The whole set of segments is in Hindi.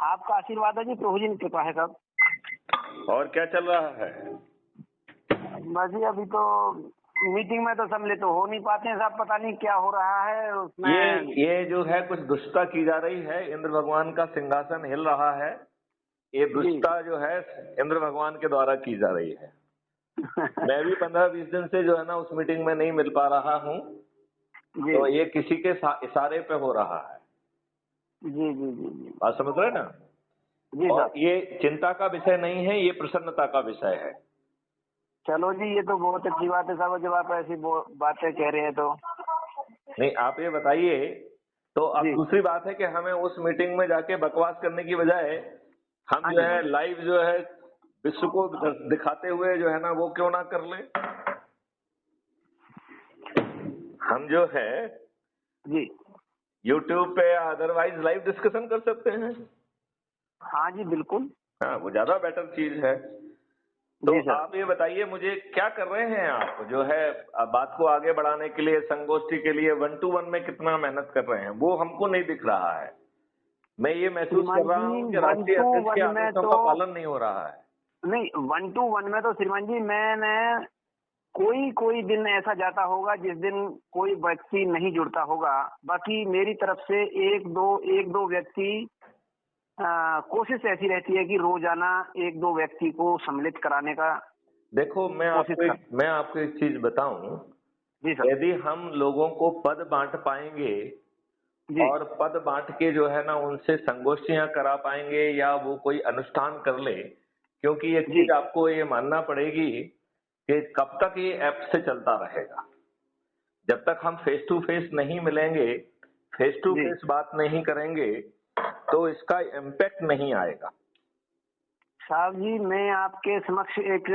आपका आशीर्वाद है जी, प्रभु जी की कृपा है सब। और क्या चल रहा है? बस जी अभी तो मीटिंग में तो सम्मिलित तो हो नहीं पाते हैं साहब, पता नहीं क्या हो रहा है उसमें। ये जो है कुछ दुष्टता की जा रही है, इंद्र भगवान का सिंहासन हिल रहा है। ये दुष्टता जो है इंद्र भगवान के द्वारा की जा रही है। मैं भी 15-20 दिन से जो है ना उस मीटिंग में नहीं मिल पा रहा हूँ। तो ये किसी के इशारे पे हो रहा है। जी जी जी जी, बात समझ रहे ना? जी और सर। ये चिंता का विषय नहीं है, ये प्रसन्नता का विषय है। चलो जी, ये तो बहुत अच्छी बात है साहब, जब आप ऐसी बातें कह रहे हैं तो। नहीं, आप ये बताइए। तो अब जी दूसरी बात है कि हमें उस मीटिंग में जाके बकवास करने की बजाय हम हाँ जो जी, है लाइव जो है विश्व को दिखाते हुए जो है ना वो क्यों ना कर लें। हम जो है जी YouTube पे या अदरवाइज लाइव डिस्कशन कर सकते हैं। हाँ जी बिल्कुल। हाँ, वो ज्यादा बेटर चीज है। तो जी सर। आप ये बताइए मुझे, क्या कर रहे हैं आप जो है बात को आगे बढ़ाने के लिए, संगोष्ठी के लिए 1-to-1 में कितना मेहनत कर रहे हैं वो हमको नहीं दिख रहा है। मैं ये महसूस कर श्रीमान रहा जी हूँ कि वन राष्ट्रीय टू अध्यक्ष के वन में आदेशों तो का पालन नहीं हो रहा है। नहीं, 1-to-1 में तो श्रीमान जी मैंने कोई दिन ऐसा जाता होगा जिस दिन कोई व्यक्ति नहीं जुड़ता होगा। बाकी मेरी तरफ से एक दो व्यक्ति कोशिश ऐसी रहती है कि रोजाना एक दो व्यक्ति को सम्मिलित कराने का देखो, कोशिश कर। मैं आपको एक चीज बताऊं। जी सर। यदि हम लोगों को पद बांट पाएंगे जी और पद बांट के जो है ना उनसे संगोष्ठियां करा पाएंगे या वो कोई अनुष्ठान कर ले, क्योंकि एक जी चीज आपको ये मानना पड़ेगी कि कब तक ये ऐप से चलता रहेगा। जब तक हम फेस टू फेस नहीं मिलेंगे, फेस टू जी फेस बात नहीं करेंगे, तो इसका इम्पैक्ट नहीं आएगा। साहब जी, मैं आपके समक्ष एक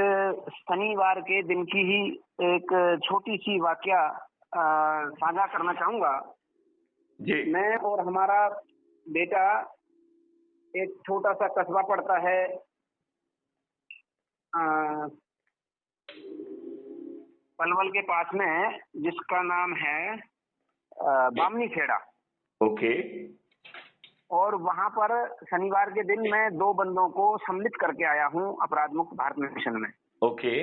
शनिवार के दिन की ही एक छोटी सी वाकया साझा करना चाहूंगा। जी। मैं और हमारा बेटा एक छोटा सा कस्बा पड़ता है पलवल के पास में, जिसका नाम है बामनी खेड़ा। ओके। और वहां पर शनिवार के दिन मैं 2 बंदों को सम्मिलित करके आया हूं अपराध मुक्त भारत मिशन में। ओके।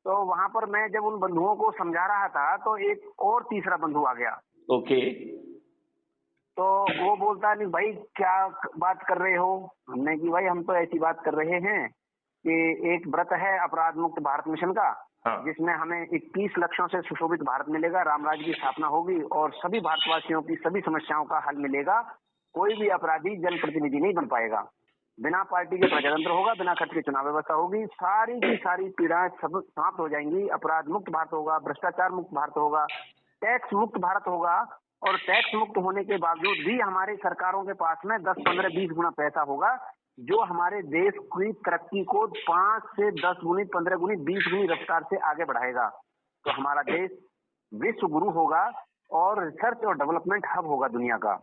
तो वहां पर मैं जब उन बंधुओं को समझा रहा था तो एक और तीसरा बंधु आ गया। ओके। तो वो बोलता, नहीं भाई क्या बात कर रहे हो? हमने कि भाई हम तो ऐसी बात कर रहे हैं कि एक व्रत है अपराध मुक्त भारत मिशन का। हाँ। जिसमें हमें 21 लक्ष्यों से सुशोभित भारत मिलेगा, रामराज्य की स्थापना होगी और सभी भारतवासियों की सभी समस्याओं का हल मिलेगा। कोई भी अपराधी जनप्रतिनिधि नहीं बन पाएगा, बिना पार्टी के प्रजातंत्र होगा, बिना खर्च के चुनाव व्यवस्था होगी, सारी की सारी पीड़ाएं सब समाप्त हो जाएंगी, अपराध मुक्त भारत होगा, भ्रष्टाचार मुक्त भारत होगा, टैक्स मुक्त भारत होगा। और टैक्स मुक्त होने के बावजूद भी हमारी सरकारों के पास में 10, 15, 20 गुना पैसा होगा, जो हमारे देश की तरक्की को 5 से 10 गुनी, 15 गुनी, 20 गुनी रफ्तार से आगे बढ़ाएगा। तो हमारा देश विश्व गुरु होगा और रिसर्च और डेवलपमेंट हब होगा दुनिया का।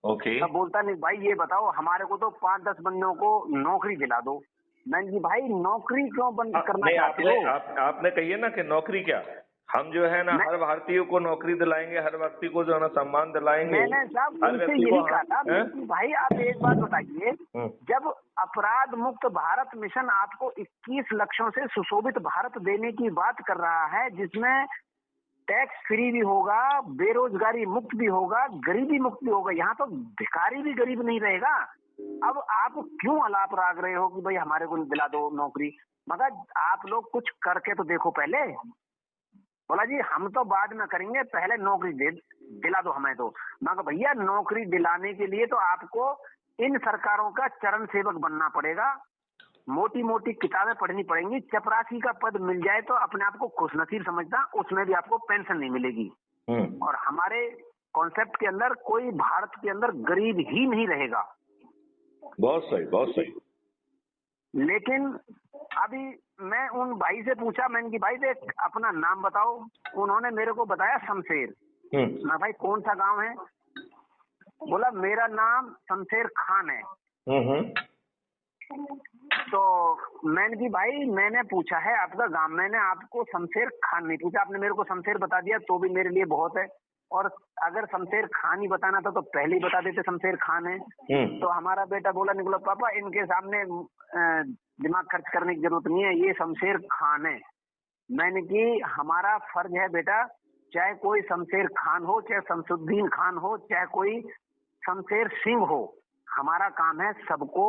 ओके। तब बोलता, नहीं भाई ये बताओ, हमारे को तो 5-10 बंदों को नौकरी दिला दो। मैंने कि भाई नौकरी क्यों बंद करना चाहते हो? आपने कहिए ना कि नौकरी क्या, हम जो है ना हर भारतीय को नौकरी दिलाएंगे, हर व्यक्ति को जो है ना सम्मान दिलाएंगे। मैंने साहब हर उनसे व्यक्ति यही को कहा था कि भाई आप एक बात बताइए, जब अपराध मुक्त भारत मिशन आपको 21 लक्ष्यों से सुशोभित भारत देने की बात कर रहा है, जिसमें टैक्स फ्री भी होगा, बेरोजगारी मुक्त भी होगा, गरीबी मुक्त भी होगा, यहाँ तो भिखारी भी गरीब नहीं रहेगा। अब आप क्यों अलाप राग रहे हो कि भाई हमारे को दिला दो नौकरी? मगर आप लोग कुछ करके तो देखो पहले। बोला जी हम तो बाद में करेंगे, पहले नौकरी दिला दो हमें। तो मगर भैया नौकरी दिलाने के लिए तो आपको इन सरकारों का चरण सेवक बनना पड़ेगा, मोटी मोटी किताबें पढ़नी पड़ेंगी, चपरासी का पद मिल जाए तो अपने आप को खुशनसीब समझना, उसमें भी आपको पेंशन नहीं मिलेगी। और हमारे कॉन्सेप्ट के अंदर कोई भारत के अंदर गरीब ही नहीं रहेगा। बहुत सही, बहुत सही। लेकिन अभी मैं उन भाई से पूछा, मैंने कि भाई देख अपना नाम बताओ। उन्होंने मेरे को बताया शमशेर। मैं भाई कौन सा गांव है? बोला मेरा नाम शमशेर खान है। तो मैंने कि भाई मैंने पूछा है आपका गांव, मैंने आपको शमशेर खान नहीं पूछा, आपने मेरे को शमशेर बता दिया तो भी मेरे लिए बहुत है। और अगर शमशेर खान ही बताना था तो पहले ही बता देते शमशेर खान है। तो हमारा बेटा बोला निकलो पापा इनके सामने दिमाग खर्च करने की जरूरत नहीं है, ये शमशेर खान है। मैंने कि हमारा फर्ज है बेटा, चाहे कोई शमशेर खान हो, चाहे शमसुद्दीन खान हो, चाहे कोई शमशेर सिंह हो, हमारा काम है सबको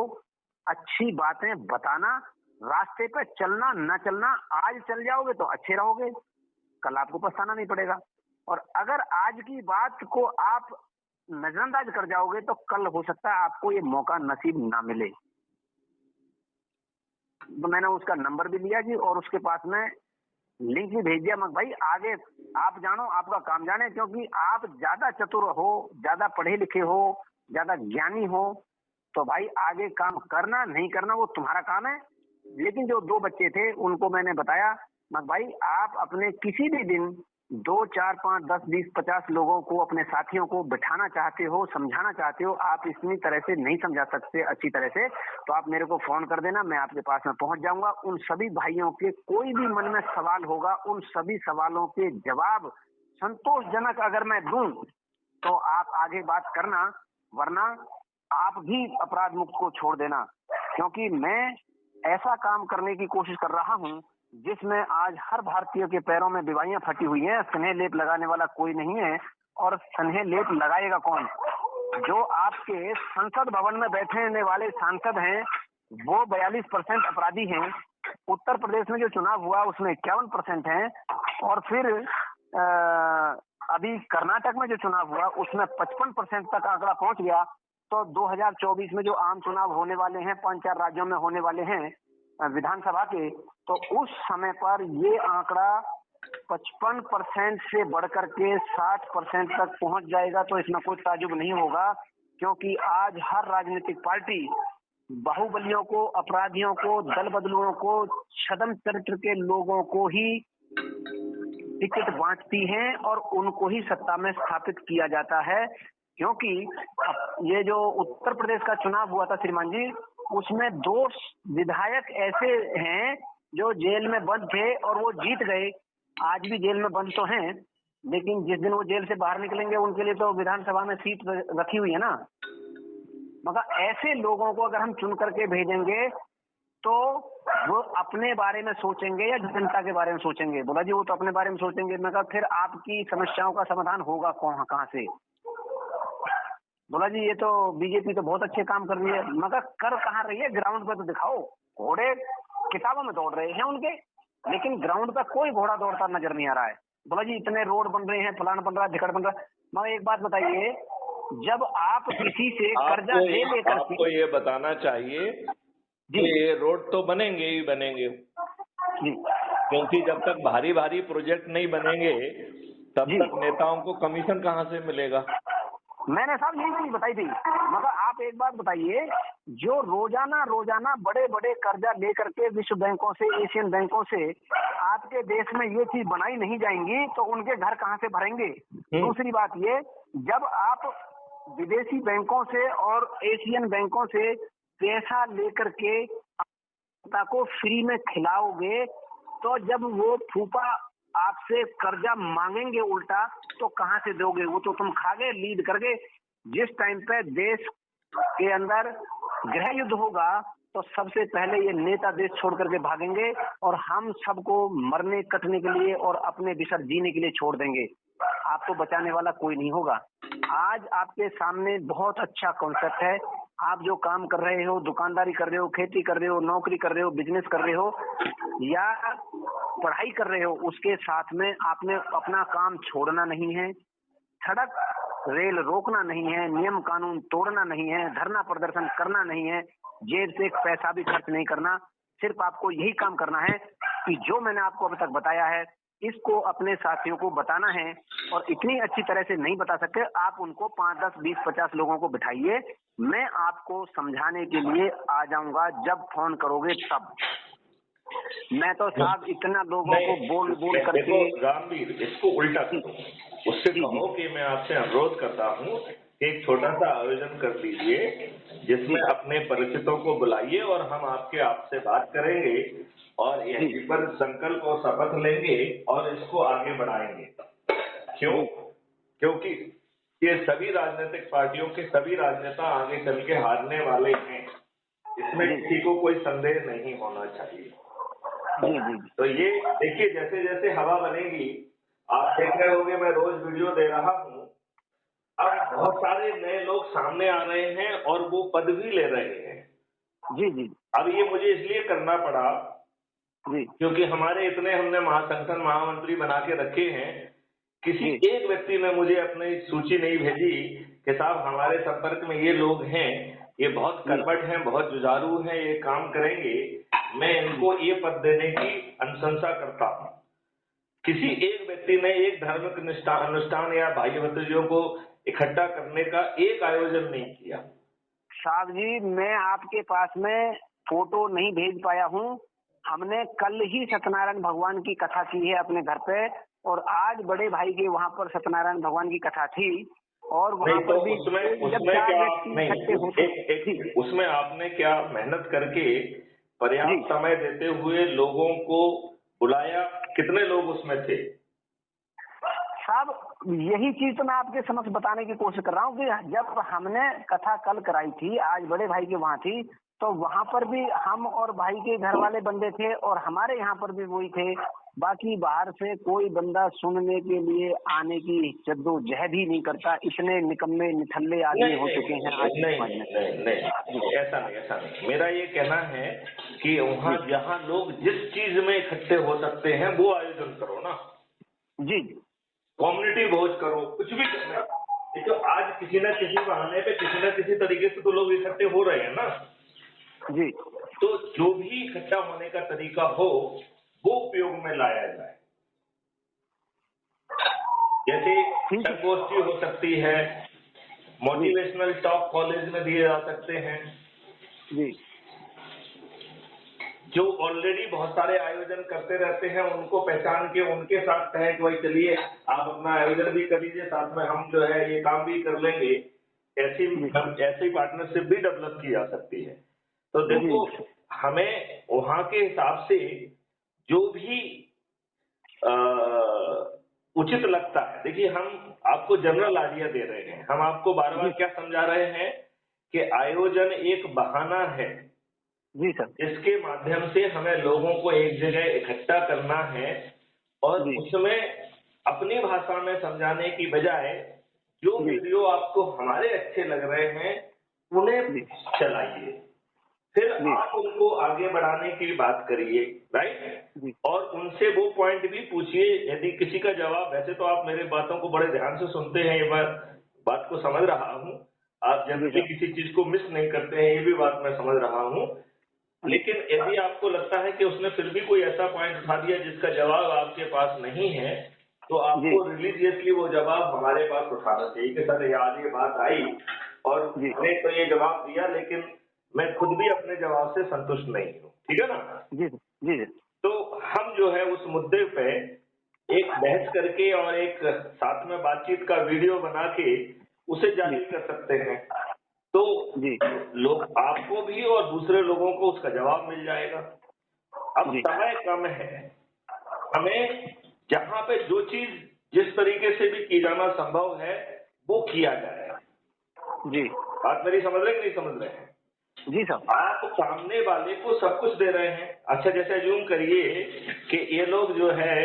अच्छी बातें बताना, रास्ते पे चलना न चलना। आज चल जाओगे तो अच्छे रहोगे, कल आपको पछताना नहीं पड़ेगा। और अगर आज की बात को आप नजरअंदाज कर जाओगे तो कल हो सकता है आपको ये मौका नसीब ना मिले। तो मैंने उसका नंबर भी लिया जी और उसके पास में लिंक भी भेज दिया। मगर भाई आगे आप जानो, आपका काम जाने, क्योंकि आप ज्यादा चतुर हो, ज्यादा पढ़े लिखे हो, ज्यादा ज्ञानी हो, तो भाई आगे काम करना नहीं करना वो तुम्हारा काम है। लेकिन जो 2 बच्चे थे उनको मैंने बताया, मगर भाई आप अपने किसी भी दिन 2, 4, 5, 10, 20, 50 लोगों को, अपने साथियों को बिठाना चाहते हो, समझाना चाहते हो, आप इतनी तरह से नहीं समझा सकते अच्छी तरह से, तो आप मेरे को फोन कर देना, मैं आपके पास में पहुंच जाऊंगा। उन सभी भाइयों के कोई भी मन में सवाल होगा, उन सभी सवालों के जवाब संतोषजनक अगर मैं दूं तो आप आगे बात करना, वरना आप भी अपराध मुक्त को छोड़ देना। क्योंकि मैं ऐसा काम करने की कोशिश कर रहा हूं जिसमें आज हर भारतीय के पैरों में बीमारियां फटी हुई हैं। स्नेह लेप लगाने वाला कोई नहीं है, और स्नेह लेप लगाएगा कौन? जो आपके संसद भवन में बैठने वाले सांसद हैं वो 42% अपराधी हैं। उत्तर प्रदेश में जो चुनाव हुआ उसमें 51% हैं, और फिर अभी कर्नाटक में जो चुनाव हुआ उसमें 55% तक आंकड़ा पहुंच गया। तो 2024 में जो आम चुनाव होने वाले हैं, 5-4 राज्यों में होने वाले हैं विधानसभा के, तो उस समय पर ये आंकड़ा 55% से बढ़कर के 60% तक पहुंच जाएगा। तो इसमें कोई ताज्जुब नहीं होगा, क्योंकि आज हर राजनीतिक पार्टी बाहुबलियों को, अपराधियों को, दल बदलुओं को, छद्म चरित्र के लोगों को ही टिकट बांटती है और उनको ही सत्ता में स्थापित किया जाता है। क्योंकि ये जो उत्तर प्रदेश का चुनाव हुआ था श्रीमान जी, उसमें 2 विधायक ऐसे हैं जो जेल में बंद थे और वो जीत गए। आज भी जेल में बंद तो हैं, लेकिन जिस दिन वो जेल से बाहर निकलेंगे उनके लिए तो विधानसभा में सीट रखी हुई है ना। मगर ऐसे लोगों को अगर हम चुन करके भेजेंगे तो वो अपने बारे में सोचेंगे या जनता के बारे में सोचेंगे? बोला जी वो तो अपने बारे में सोचेंगे। मैं कहा फिर आपकी समस्याओं का समाधान होगा कहाँ से? बोला जी ये तो बीजेपी तो बहुत अच्छे काम कर रही है। मगर कर कहाँ रही है? ग्राउंड पे तो दिखाओ। घोड़े किताबों में दौड़ रहे हैं उनके, लेकिन ग्राउंड पे कोई घोड़ा दौड़ता नजर नहीं आ रहा है। बोला जी इतने रोड बन रहे हैं, फलाना बन रहा है, धिकड़ बन रहा है। मगर एक बात बताइए, जब आप किसी से कर्जा ले लेकर, आपको ये बताना चाहिए कि ये रोड तो बनेंगे ही बनेंगे, क्योंकि जब तक भारी भारी प्रोजेक्ट नहीं बनेंगे तब तक नेताओं को कमीशन कहाँ से मिलेगा? मैंने साहब यही चीज बताई थी। मगर आप एक बात बताइए, जो रोजाना बड़े बड़े कर्जा लेकर के विश्व बैंकों से, एशियन बैंकों से आपके देश में ये चीज बनाई नहीं जाएंगी तो उनके घर कहाँ से भरेंगे? दूसरी बात ये, जब आप विदेशी बैंकों से और एशियन बैंकों से पैसा लेकर के जनता को फ्री में खिलाओगे, तो जब वो फूफा आपसे कर्जा मांगेंगे उल्टा तो कहां से दोगे? वो तो तुम खा गए लीड करके। जिस टाइम पे देश के अंदर गृह युद्ध होगा तो सबसे पहले ये नेता देश छोड़ करके भागेंगे और हम सबको मरने कटने के लिए और अपने बिसर जीने के लिए छोड़ देंगे। आपको बचाने वाला कोई नहीं होगा। आज आपके सामने बहुत अच्छा कॉन्सेप्ट है। आप जो काम कर रहे हो, दुकानदारी कर रहे हो, खेती कर रहे हो, नौकरी कर रहे हो, बिजनेस कर रहे हो या पढ़ाई कर रहे हो, उसके साथ में आपने अपना काम छोड़ना नहीं है। सड़क रेल रोकना नहीं है, नियम कानून तोड़ना नहीं है, धरना प्रदर्शन करना नहीं है, जेब से एक पैसा भी खर्च नहीं करना। सिर्फ आपको यही काम करना है कि जो मैंने आपको अभी तक बताया है इसको अपने साथियों को बताना है। और इतनी अच्छी तरह से नहीं बता सकते, आप उनको 5, 10, 20, 50 लोगों को बिठाइए, मैं आपको समझाने के लिए आ जाऊंगा। जब फोन करोगे तब। मैं तो साहब इतना लोगों को बोल करके, रामवीर इसको उल्टा करो, उससे कहो कि मैं आपसे अनुरोध करता हूँ कि एक छोटा सा आयोजन कर दीजिए जिसमें अपने परिचितों को बुलाइए और हम आपसे बात करेंगे और यहीं पर संकल्प और शपथ लेंगे और इसको आगे बढ़ाएंगे। क्यों? क्योंकि ये सभी राजनीतिक पार्टियों के सभी राजनेता आगे चल के हारने वाले हैं, इसमें किसी को कोई संदेह नहीं होना चाहिए। तो ये देखिए, जैसे जैसे हवा बनेगी, आप देख रहे होंगे, मैं रोज वीडियो दे रहा हूँ, अब बहुत सारे नए लोग सामने आ रहे हैं और वो पद भी ले रहे हैं। जी। अब ये मुझे इसलिए करना पड़ा क्योंकि हमारे इतने हमने महासंगठन महामंत्री बना के रखे हैं, किसी एक व्यक्ति ने मुझे अपनी सूची नहीं भेजी कि साहब हमारे संपर्क में ये लोग हैं, ये बहुत कर्मठ हैं, बहुत जुझारू हैं, ये काम करेंगे, मैं इनको ये पद देने की अनुशंसा करता हूँ। किसी एक व्यक्ति ने एक धार्मिक अनुष्ठान या भाई भतीजों को इकट्ठा करने का एक आयोजन नहीं किया। साहब जी, मैं आपके पास में फोटो नहीं भेज पाया हूँ। हमने कल ही सत्यनारायण भगवान की कथा की है अपने घर पे, और आज बड़े भाई के वहाँ पर सत्यनारायण भगवान की कथा थी, और वहाँ पर भी उसमें आपने क्या मेहनत करके पर्याप्त समय देते हुए लोगों को बुलाया? कितने लोग उसमें थे? साहब, यही चीज तो मैं आपके समक्ष बताने की कोशिश कर रहा हूँ कि जब हमने कथा कल कराई थी, आज बड़े भाई के वहाँ थी, तो वहाँ पर भी हम और भाई के घर वाले बंदे थे, और हमारे यहाँ पर भी वही थे। बाकी बाहर से कोई बंदा सुनने के लिए आने की जद्दोजहद ही नहीं करता। इतने निकम्मे निठल्ले आदमी हो चुके हैं आज। नहीं, ऐसा नहीं। मेरा ये कहना है कि वहाँ जहाँ लोग जिस चीज में इकट्ठे हो सकते हैं वो आयोजन करो ना जी। कम्युनिटी भोज करो, कुछ भी करना। तो आज किसी न किसी बहाने पे किसी न किसी तरीके से तो लोग इकट्ठे हो रहे हैं ना जी। तो जो भी इकट्ठा होने का तरीका हो वो उपयोग में लाया जाए। जैसे संगोष्ठी हो सकती है, मोटिवेशनल टॉक कॉलेज में दिए जा सकते हैं जी। जो ऑलरेडी बहुत सारे आयोजन करते रहते हैं, उनको पहचान के उनके साथ कहें कि भाई चलिए आप अपना आयोजन भी कर लीजिए, साथ में हम जो है ये काम भी कर लेंगे। ऐसी पार्टनरशिप भी डेवलप की जा सकती है। तो देखो, हमें वहां के हिसाब से जो भी उचित लगता है, देखिए हम आपको जनरल आइडिया दे रहे हैं, हम आपको बार बार क्या समझा रहे हैं कि आयोजन एक बहाना है जी सर, इसके माध्यम से हमें लोगों को एक जगह इकट्ठा करना है और उसमें अपनी भाषा में समझाने की बजाय जो वीडियो आपको हमारे अच्छे लग रहे हैं उन्हें चलाइए, फिर आप उनको आगे बढ़ाने की बात करिए, राइट? और उनसे वो पॉइंट भी पूछिए। यदि किसी का जवाब, वैसे तो आप मेरे बातों को बड़े ध्यान से सुनते हैं, ये बात को समझ रहा हूँ, आप जब भी किसी चीज को मिस नहीं करते हैं, ये भी बात मैं समझ रहा हूँ। लेकिन यदि आपको लगता है कि उसने फिर भी कोई ऐसा पॉइंट उठा दिया जिसका जवाब आपके पास नहीं है, तो आपको रिलीजियसली वो जवाब हमारे पास उठाना चाहिए कि सर आज ये बात आई और मैंने तो ये जवाब दिया, लेकिन मैं खुद भी अपने जवाब से संतुष्ट नहीं हूँ, ठीक है ना? जी। तो हम जो है उस मुद्दे पे एक बहस करके और एक साथ में बातचीत का वीडियो बना के उसे जारी कर सकते हैं, तो लोग, आपको भी और दूसरे लोगों को उसका जवाब मिल जाएगा। अब समय कम है, हमें जहाँ पे जो चीज जिस तरीके से भी की जाना संभव है वो किया जाए। बात मेरी समझ रहे कि नहीं समझ रहे हैं? जी सर। आप सामने वाले को सब कुछ दे रहे हैं। अच्छा, जैसे अज्यूम करिए कि ये लोग जो है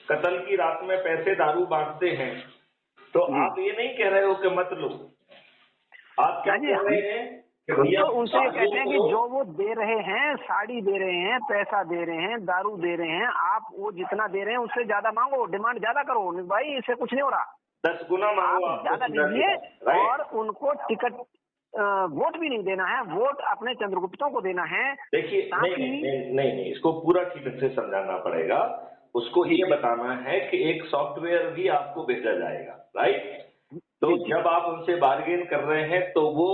कत्ल की रात में पैसे दारू बांटते हैं, तो आप ये नहीं कह रहे हो कि मत लो, आप क्या कह रहे हैं कि भैया उनसे कहते हैं कि जो वो दे रहे हैं, साड़ी दे रहे हैं, पैसा दे रहे हैं, दारू दे रहे हैं, आप वो जितना दे रहे हैं उससे ज्यादा मांगो, डिमांड ज्यादा करो। भाई इससे कुछ नहीं हो रहा, 10 गुना मांगो, आप ज्यादा दीजिए, और उनको टिकट वोट भी नहीं देना है, वोट अपने चंद्रगुप्तों को देना है। देखिए, नहीं, इसको पूरा ठीक से समझाना पड़ेगा। उसको ये बताना है कि एक सॉफ्टवेयर भी आपको भेजा जाएगा, राइट? तो जब आप उनसे बार्गेन कर रहे हैं तो वो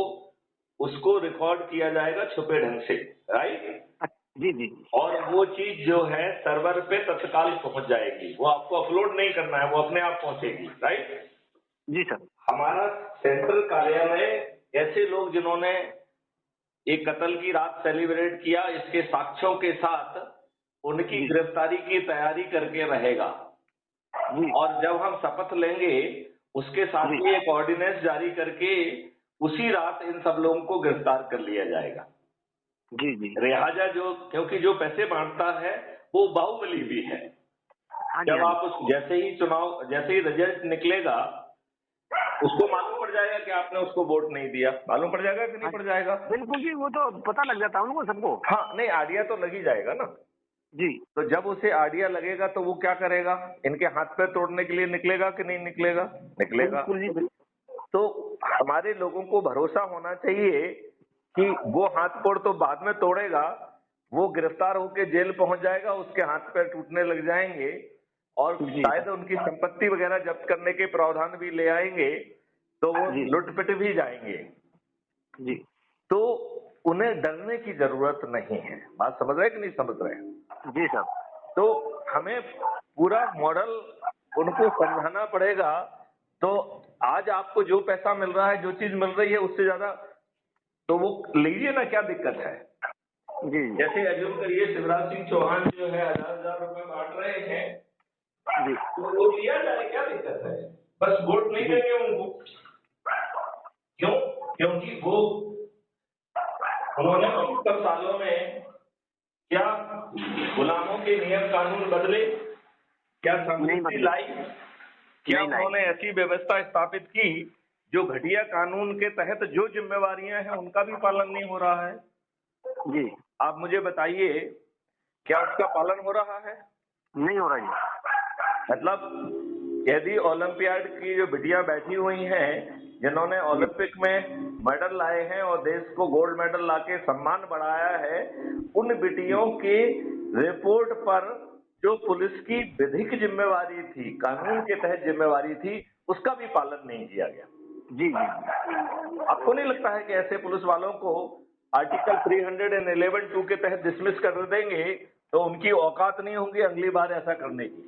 उसको रिकॉर्ड किया जाएगा छुपे ढंग से, राइट? जी। और वो चीज जो है सर्वर पे तत्काल पहुंच जाएगी, वो आपको अपलोड नहीं करना है, वो अपने आप पहुंचेगी, राइट? जी सर। हमारा सेंट्रल कार्यालय ऐसे लोग जिन्होंने एक कत्ल की रात सेलिब्रेट किया, इसके साक्ष्यों के साथ उनकी गिरफ्तारी की तैयारी करके रहेगा। और जब हम शपथ लेंगे उसके साथ ही एक ऑर्डिनेंस जारी करके उसी रात इन सब लोगों को गिरफ्तार कर लिया जाएगा। जी जी। लिहाजा क्योंकि जो पैसे बांटता है वो बाहुबली भी है। जब आप जैसे ही रिजल्ट निकलेगा उसको मालूम पड़ जाएगा कि आपने उसको वोट नहीं दिया, मालूम पड़ जाएगा कि नहीं पड़ जाएगा? बिल्कुल जी, वो तो पता लग जाता है उनको सबको। हाँ, नहीं आइडिया तो लग ही जाएगा ना जी। तो जब उसे आइडिया लगेगा तो वो क्या करेगा, इनके हाथ पैर तोड़ने के लिए निकलेगा कि नहीं निकलेगा? निकलेगा। तो हमारे लोगों को भरोसा होना चाहिए कि वो हाथ पैर तो बाद में तोड़ेगा, वो गिरफ्तार होकर जेल पहुंच जाएगा, उसके हाथ पैर टूटने लग जाएंगे और शायद उनकी संपत्ति वगैरह जब्त करने के प्रावधान भी ले आएंगे, तो वो लुटपिट भी जाएंगे। जी। तो उन्हें डरने की जरूरत नहीं है। बात समझ रहे कि नहीं समझ रहे? जी सर। तो हमें पूरा मॉडल उनको समझाना पड़ेगा। तो आज आपको जो पैसा मिल रहा है, जो चीज मिल रही है उससे ज्यादा तो वो लीजिए ना, क्या दिक्कत है? जी। जैसे अज्यूम करिए शिवराज सिंह चौहान जो है 1000 रुपए बांट रहे हैं जी। तो वो लिया जाए, क्या दिक्कत है? बस वोट नहीं देंगे उनको। क्यों? क्योंकि वो उन्होंने 75 सालों में क्या गुलामों के नियम कानून बदले? क्या समृद्धि लाई? क्या उन्होंने ऐसी व्यवस्था स्थापित की जो घटिया कानून के तहत जो जिम्मेवारियां हैं उनका भी पालन नहीं हो रहा है? जी। आप मुझे बताइए, क्या उसका पालन हो रहा है? नहीं हो रहा है। मतलब यदि ओलंपियाड की जो बिटियां बैठी हुई हैं जिन्होंने ओलंपिक में मेडल लाए हैं और देश को गोल्ड मेडल लाके सम्मान बढ़ाया है, उन बिटियों की रिपोर्ट पर जो पुलिस की विधिक जिम्मेवारी थी, कानून के तहत जिम्मेवारी थी, उसका भी पालन नहीं किया गया। जी जी। आपको नहीं लगता है कि ऐसे पुलिस वालों को आर्टिकल 311(2) के तहत डिसमिस कर देंगे तो उनकी औकात नहीं होंगी अगली बार ऐसा करने की?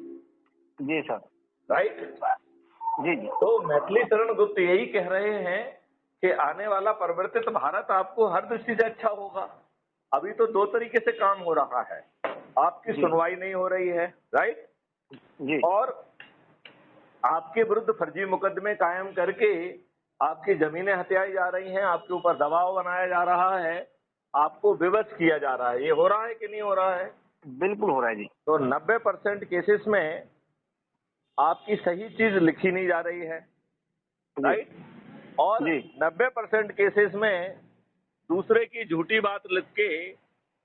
जी सर। राइट। जी जी। तो मैथिली शरण गुप्त यही कह रहे हैं कि आने वाला परिवर्तित भारत आपको हर दृष्टि से अच्छा होगा। अभी तो 2 तरीके से काम हो रहा है, आपकी सुनवाई नहीं हो रही है, राइट जी। और आपके विरुद्ध फर्जी मुकदमे कायम करके आपकी जमीनें हथियाई जा रही हैं, आपके ऊपर दबाव बनाया जा रहा है, आपको विवश किया जा रहा है। ये हो रहा है कि नहीं हो रहा है? बिल्कुल हो रहा है जी। तो 90% केसेस में आपकी सही चीज लिखी नहीं जा रही है, राइट और 90% केसेस में दूसरे की झूठी बात लिख के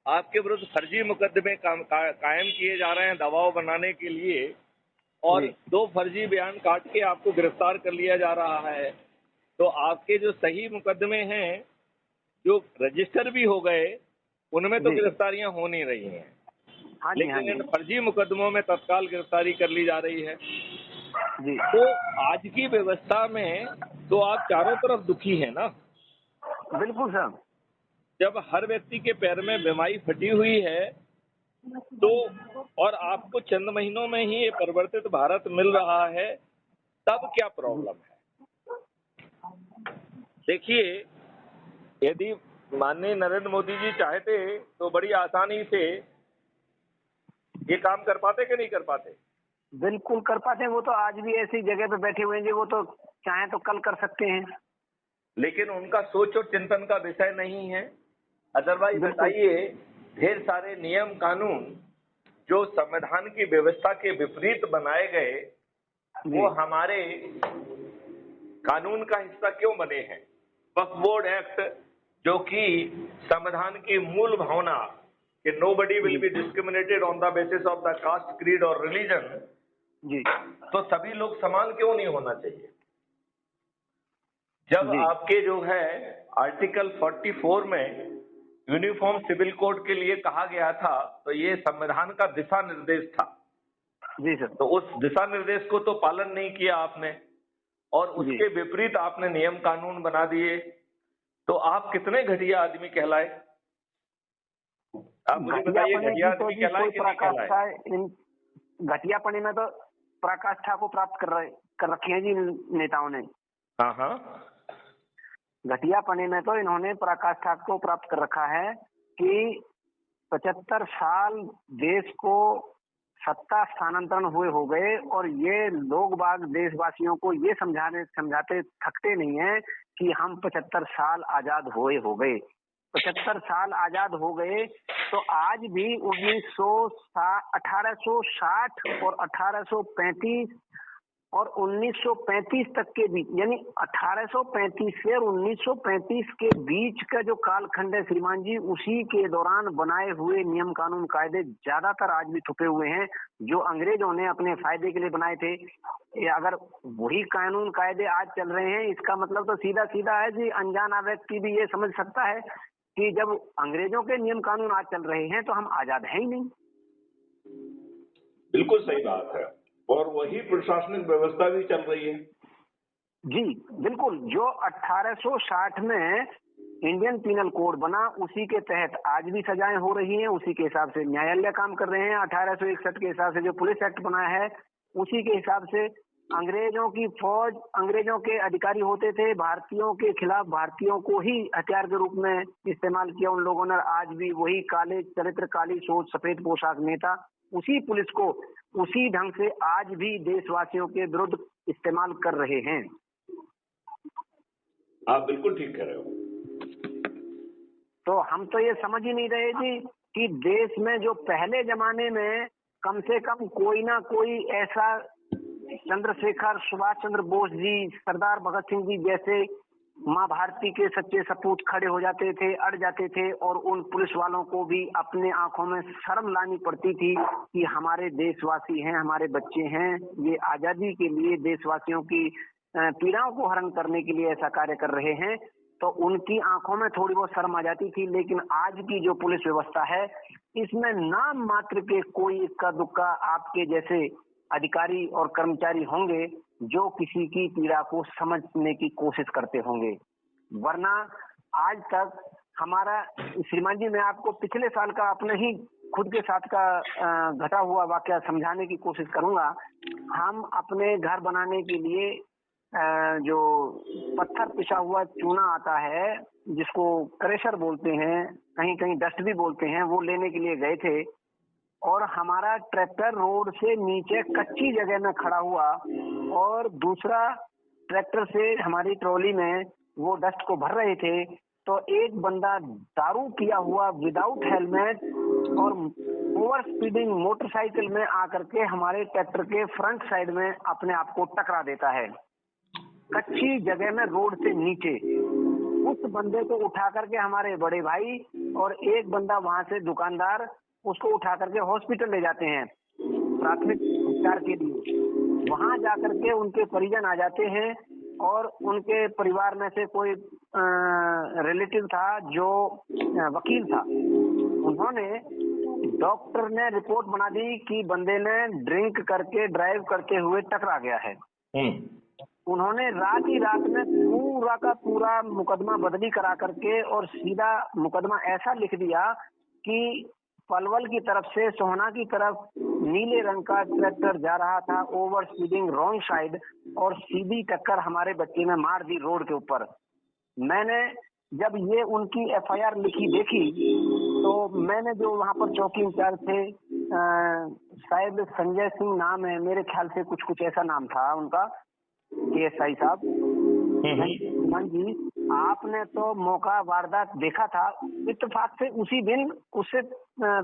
आपके विरुद्ध फर्जी मुकदमे कायम किए जा रहे हैं दबाव बनाने के लिए और 2 फर्जी बयान काट के आपको गिरफ्तार कर लिया जा रहा है। तो आपके जो सही मुकदमे हैं जो रजिस्टर भी हो गए उनमें तो गिरफ्तारियां हो नहीं रही हैं। लेकिन इन फर्जी मुकदमों में तत्काल गिरफ्तारी कर ली जा रही है। जी। तो आज की व्यवस्था में तो आप चारों तरफ दुखी हैं ना? बिल्कुल सर। जब हर व्यक्ति के पैर में बीमारी फटी हुई है तो और आपको चंद महीनों में ही ये परिवर्तित भारत मिल रहा है, तब क्या प्रॉब्लम है? देखिए, यदि माननीय नरेंद्र मोदी जी चाहते तो बड़ी आसानी से ये काम कर पाते कि नहीं कर पाते? बिल्कुल कर पाते हैं। वो तो आज भी ऐसी जगह पे बैठे हुए हैं जी, वो तो चाहे तो कल कर सकते हैं। लेकिन उनका सोच और चिंतन का विषय नहीं है। अदरवाइज बताइए, ढेर सारे नियम कानून जो संविधान की व्यवस्था के विपरीत बनाए गए वो हमारे कानून का हिस्सा क्यों बने हैं? वक्फ बोर्ड एक्ट जो कि संविधान की मूल भावना कि nobody will be discriminated on the basis of the caste, creed और रिलीजन, तो सभी लोग समान क्यों नहीं होना चाहिए? जब आपके जो है आर्टिकल 44 में यूनिफॉर्म सिविल कोड के लिए कहा गया था तो ये संविधान का दिशा निर्देश था। जी सर। तो उस दिशा निर्देश को तो पालन नहीं किया आपने और उसके विपरीत आपने नियम कानून बना दिए, तो आप कितने घटिया आदमी कहलाए? आप मुझे बताइए, घटिया आदमी कहलाए कि नहीं कहलाए? घटियापने में तो पराकाष्ठा को प्राप्त कर रखी है जी नेताओं ने। हाँ हाँ, घटियापने में तो इन्होंने पराकाष्ठा को प्राप्त कर रखा है कि 75 साल देश को सत्ता स्थानांतरण हुए हो गए, और ये लोग बाग देशवासियों को ये समझाते थकते नहीं है कि हम 75 साल आजाद हुए हो गए। 75 साल आजाद हो गए तो आज भी 1860 और 1835 और 1935 तक के बीच, यानी 1835 से 1935 के बीच का जो कालखंड है श्रीमान जी, उसी के दौरान बनाए हुए नियम कानून कायदे ज्यादातर आज भी छुपे हुए हैं, जो अंग्रेजों ने अपने फायदे के लिए बनाए थे। अगर वही कानून कायदे आज चल रहे हैं, इसका मतलब तो सीधा सीधा है जी, अनजाना व्यक्ति भी ये समझ सकता है कि जब अंग्रेजों के नियम कानून आज चल रहे हैं तो हम आजाद हैं ही नहीं। बिल्कुल सही बात है, और वही प्रशासनिक व्यवस्था भी चल रही है। जी बिल्कुल, जो 1860 में इंडियन पीनल कोड बना उसी के तहत आज भी सजाएं हो रही हैं, उसी के हिसाब से न्यायालय काम कर रहे हैं। 1861 के हिसाब से जो पुलिस एक्ट बना है उसी के हिसाब से अंग्रेजों की फौज, अंग्रेजों के अधिकारी होते थे, भारतीयों के खिलाफ भारतीयों को ही हथियार के रूप में इस्तेमाल किया उन लोगों ने। आज भी वही काले चरित्र, काली सोच, सफेद पोशाक नेता उसी पुलिस को उसी ढंग से आज भी देशवासियों के विरुद्ध इस्तेमाल कर रहे हैं। आप बिल्कुल ठीक कह रहे हो। तो हम तो ये समझ ही नहीं रहे जी कि देश में जो पहले जमाने में कम से कम कोई ना कोई ऐसा चंद्रशेखर, सुभाष चंद्र बोस जी, सरदार भगत सिंह जी जैसे माँ भारती के सच्चे सपूत खड़े हो जाते थे, अड़ जाते थे, और उन पुलिस वालों को भी अपने आंखों में शर्म लानी पड़ती थी कि हमारे देशवासी हैं, हमारे बच्चे हैं, ये आजादी के लिए देशवासियों की पीड़ाओं को हरण करने के लिए ऐसा कार्य कर रहे हैं। तो उनकी आंखों में थोड़ी बहुत शर्म आ जाती थी। लेकिन आज की जो पुलिस व्यवस्था है, इसमें नाम मात्र के कोई इक्का दुक्का आपके जैसे अधिकारी और कर्मचारी होंगे जो किसी की पीड़ा को समझने की कोशिश करते होंगे, वरना आज तक हमारा, श्रीमान जी मैं आपको पिछले साल का अपने ही खुद के साथ का घटा हुआ वाकया समझाने की कोशिश करूंगा। हम अपने घर बनाने के लिए जो पत्थर पिसा हुआ चूना आता है, जिसको क्रेशर बोलते हैं, कहीं कहीं डस्ट भी बोलते हैं, वो लेने के लिए गए थे, और हमारा ट्रैक्टर रोड से नीचे कच्ची जगह में खड़ा हुआ, और दूसरा ट्रैक्टर से हमारी ट्रॉली में वो डस्ट को भर रहे थे। तो एक बंदा दारू पिया हुआ विदाउट हेलमेट और ओवर स्पीडिंग मोटरसाइकिल में आकर के हमारे ट्रैक्टर के फ्रंट साइड में अपने आप को टकरा देता है, कच्ची जगह में रोड से नीचे। उस बंदे को उठा करके हमारे बड़े भाई और एक बंदा वहां से दुकानदार उसको उठा करके हॉस्पिटल ले जाते हैं प्राथमिक उपचार के लिए। वहां जाकर के उनके परिजन आ जाते हैं, और उनके परिवार में से कोई रिलेटिव था जो वकील था, उन्होंने, डॉक्टर ने रिपोर्ट बना दी कि बंदे ने ड्रिंक करके ड्राइव करते हुए टकरा गया है। उन्होंने रात ही रात में पूरा का पूरा मुकदमा बदली करा करके और सीधा मुकदमा ऐसा लिख दिया कि पलवल की तरफ से सोहना की तरफ नीले रंग का ट्रैक्टर जा रहा था, ओवर स्पीडिंग रॉन्ग साइड, और सीधी टक्कर हमारे बच्चे में मार दी रोड के ऊपर। मैंने जब ये उनकी एफआईआर लिखी देखी, तो मैंने जो वहां पर चौकी इंचार्ज थे, शायद संजय सिंह नाम है मेरे ख्याल से, कुछ ऐसा नाम था उनका, एएसआई साहब। मान जी, आपने तो मौका वारदात देखा था। इत्तेफाक से उसी दिन उससे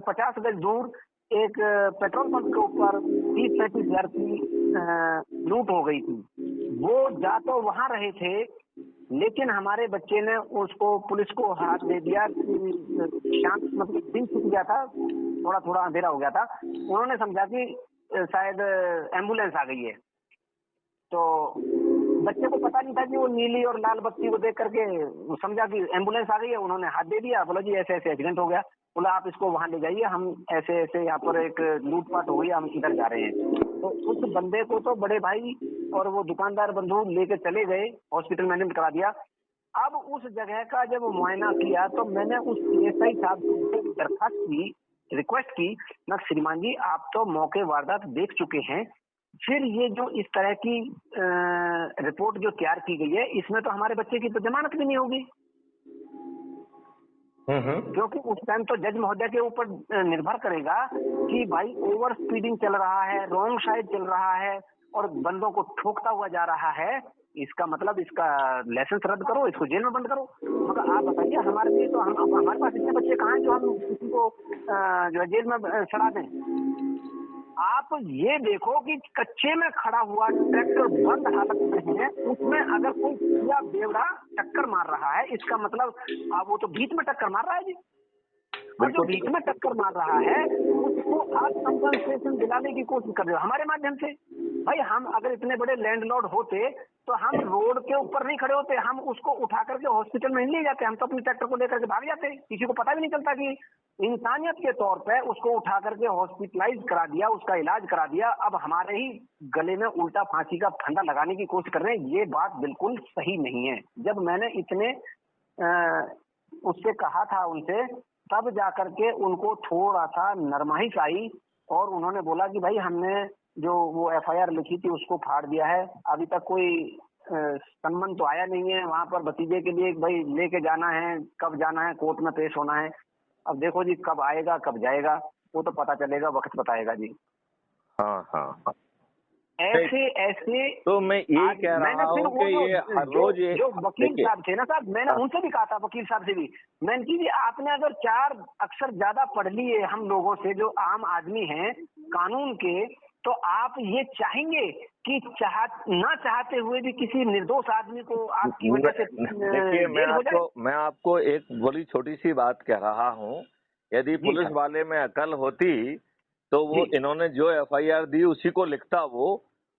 50 गज दूर एक पेट्रोल पंप के ऊपर 30-35 हजार की लूट हो गई थी। वो जा तो वहां रहे थे, लेकिन हमारे बच्चे ने उसको, पुलिस को हाथ दे दिया। शांत, मतलब दिन छुप गया था, थोड़ा थोड़ा अंधेरा हो गया था। उन्होंने समझा कि शायद एम्बुलेंस आ गई है। तो बच्चे को पता नहीं था कि वो नीली और लाल बत्ती को देख करके समझा कि एम्बुलेंस आ गई है। उन्होंने हाथ दे दिया, बोला जी ऐसे ऐसे एक्सीडेंट हो गया। बोला आप इसको वहां ले जाइए, हम ऐसे ऐसे यहाँ पर एक लूटपाट हो गई, हम इधर जा रहे हैं। तो उस बंदे को तो बड़े भाई और वो दुकानदार बंधु लेके चले गए, हॉस्पिटल में एडमिट करा दिया। अब उस जगह का जब मुआयना किया तो मैंने उस एएसआई साहब से दरखास्त की, रिक्वेस्ट की, मैं श्रीमान जी आप तो मौके वारदात देख चुके हैं, फिर ये जो इस तरह की रिपोर्ट जो तैयार की गई है, इसमें तो हमारे बच्चे की तो जमानत भी नहीं होगी। क्योंकि उस टाइम तो जज महोदय के ऊपर निर्भर करेगा कि भाई ओवर स्पीडिंग चल रहा है, रॉन्ग साइड चल रहा है और बंदों को ठोकता हुआ जा रहा है, इसका मतलब इसका लाइसेंस रद्द करो, इसको जेल में बंद करो। मगर आप बताइए, हमारे लिए तो हमारे पास इतने बच्चे कहाँ हैं जो हम किसी को जो है जेल में चढ़ा दें। आप ये देखो कि कच्चे में खड़ा हुआ ट्रैक्टर बंद हालत में है, उसमें अगर कोई पूरा बेवड़ा टक्कर मार रहा है, इसका मतलब आप वो तो बीच में टक्कर मार रहा है जी। और जो बीच में टक्कर मार रहा है उसको आप कंपनसेशन दिलाने की कोशिश कर रहे हो हमारे माध्यम से। भाई हम अगर इतने बड़े लैंडलॉर्ड होते तो हम रोड के ऊपर नहीं खड़े होते, हम उसको उठा करके हॉस्पिटल में नहीं ले जाते, हम तो अपने ट्रैक्टर को लेकर के भाग जाते, किसी को पता भी नहीं चलता कि इंसानियत के तौर पे उसको उठा करके हॉस्पिटलाइज करा दिया, उसका इलाज करा दिया। अब हमारे ही गले में उल्टा फांसी का फंदा लगाने की कोशिश कर रहे हैं, ये बात बिल्कुल सही नहीं है। जब मैंने इतने उससे कहा था उनसे, तब जाकर के उनको थोड़ा सा नरमाइश आई और उन्होंने बोला कि भाई हमने जो वो एफआईआर लिखी थी उसको फाड़ दिया है, अभी तक कोई सम्मन तो आया नहीं है वहां पर भतीजे के लिए, भाई लेके जाना है, कब जाना है, कोर्ट में पेश होना है। अब देखो जी कब आएगा कब जाएगा वो तो पता चलेगा, वक्त बताएगा जी। हाँ। ऐसे ऐसे तो मैं यही कह रहा हूँ कि ये हर रोज जो वकील साहब थे ना साहब, मैंने उनसे भी कहा था, वकील साहब से भी मैंने की जी आपने अगर 4 अक्षर ज्यादा पढ़ लिए हम लोगों से जो आम आदमी हैं कानून के, तो आप ये चाहेंगे कि ना चाहते हुए भी किसी निर्दोष आदमी को आपकी वजह से देखिए, मैं आपको एक बड़ी छोटी सी बात कह रहा हूँ। यदि पुलिस वाले में अकल होती तो वो इन्होंने जो एफआईआर दी उसी को लिखता वो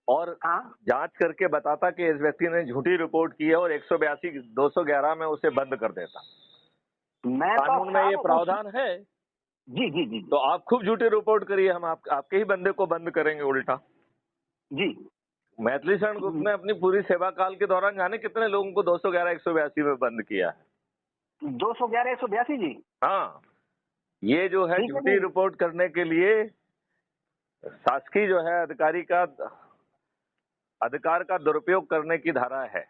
और जांच करके बताता कि इस व्यक्ति ने झूठी रिपोर्ट की है और 182 211 में उसे बंद कर देता। कानून में ये प्रावधान है जी। तो आप खूब झूठी रिपोर्ट करिए, हम आपके ही बंदे को बंद करेंगे उल्टा जी। मैथिली शरण गुप्त ने अपनी पूरी सेवा काल के दौरान जाने कितने लोगों को 211 182 में बंद किया है। 211 182 जी। हाँ, ये जो है झूठी रिपोर्ट करने के लिए शासकीय जो है अधिकार का दुरुपयोग करने की धारा है।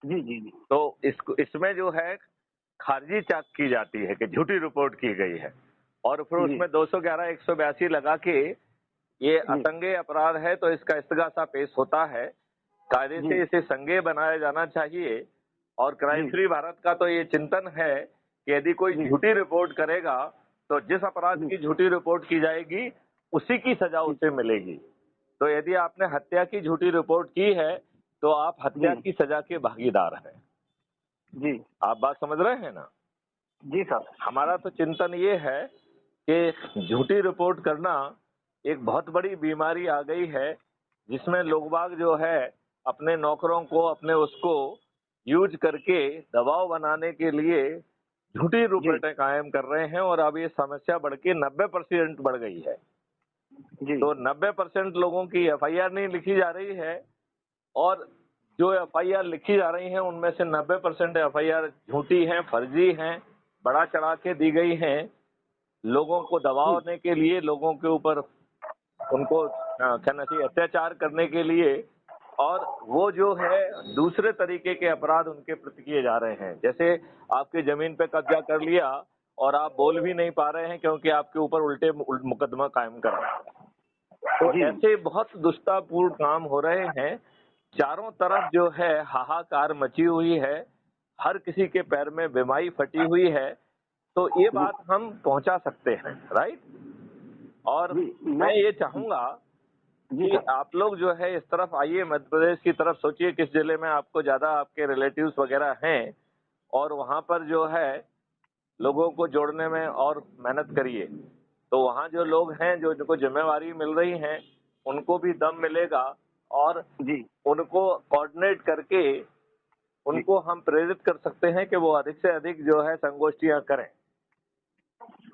जी। तो इसमें जो है खारिजी चाक की जाती है कि झूठी रिपोर्ट की गई है और फिर उसमें 211 182 लगा के ये असंज्ञेय अपराध है तो इसका इस्तगासा पेश होता है। कायदे से इसे संज्ञेय बनाया जाना चाहिए और क्राइम फ्री भारत का तो ये चिंतन है कि यदि कोई झूठी रिपोर्ट करेगा तो जिस अपराध की झूठी रिपोर्ट की जाएगी उसी की सजा उसे मिलेगी। तो यदि आपने हत्या की झूठी रिपोर्ट की है तो आप हत्या की सजा के भागीदार हैं जी। आप बात समझ रहे हैं ना? जी सर। हमारा तो चिंतन ये है कि झूठी रिपोर्ट करना एक बहुत बड़ी बीमारी आ गई है जिसमें लोग बाग जो है अपने नौकरों को अपने उसको यूज करके दबाव बनाने के लिए झूठी रिपोर्टें कायम कर रहे हैं और अब ये समस्या बढ़ के 90% बढ़ गई है जी। तो 90% लोगों की एफआईआर नहीं लिखी जा रही है और जो एफआईआर लिखी जा रही हैं उनमें से 90% एफआईआर झूठी हैं, फर्जी हैं, बढ़ा चढ़ा के दी गई हैं लोगों को दबाने के लिए, लोगों के ऊपर उनको कहना चाहिए अत्याचार करने के लिए। और वो जो है दूसरे तरीके के अपराध उनके प्रति किए जा रहे हैं, जैसे आपकी जमीन पे कब्जा कर लिया और आप बोल भी नहीं पा रहे हैं क्योंकि आपके ऊपर उल्टे मुकदमा कायम कर रहा है। तो ऐसे बहुत दुष्टापूर्ण काम हो रहे हैं। चारों तरफ जो है हाहाकार मची हुई है, हर किसी के पैर में बीमारी फटी हुई है। तो ये बात हम पहुंचा सकते हैं, राइट? और मैं ये चाहूंगा कि आप लोग जो है इस तरफ आइए, मध्य प्रदेश की तरफ सोचिए किस जिले में आपको ज्यादा आपके रिलेटिव्स वगैरह हैं और वहां पर जो है लोगों को जोड़ने में और मेहनत करिए। तो वहाँ जो लोग हैं जो जिनको जिम्मेवारी मिल रही है उनको भी दम मिलेगा और उनको कोऑर्डिनेट करके उनको हम प्रेरित कर सकते हैं कि वो अधिक से अधिक जो है संगोष्ठियां करें।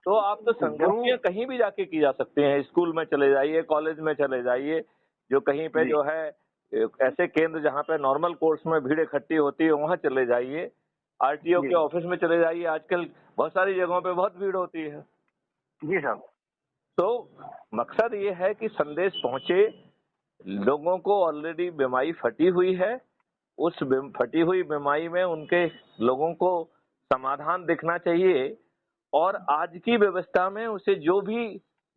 तो आप तो संगोष्ठियां कहीं भी जाके की जा सकती हैं, स्कूल में चले जाइए, कॉलेज में चले जाइए, जो कहीं पे जो है ऐसे केंद्र जहाँ पे नॉर्मल कोर्स में भीड़ इकट्ठी होती है वहाँ चले जाइए, आरटीओ के ऑफिस में चले जाइए, आजकल बहुत सारी जगहों पे बहुत भीड़ होती है। जी साहब। तो मकसद ये है कि संदेश पहुंचे, लोगों को ऑलरेडी बीमारी फटी हुई है, उस फटी हुई बीमारी में उनके लोगों को समाधान दिखना चाहिए, और आज की व्यवस्था में उसे जो भी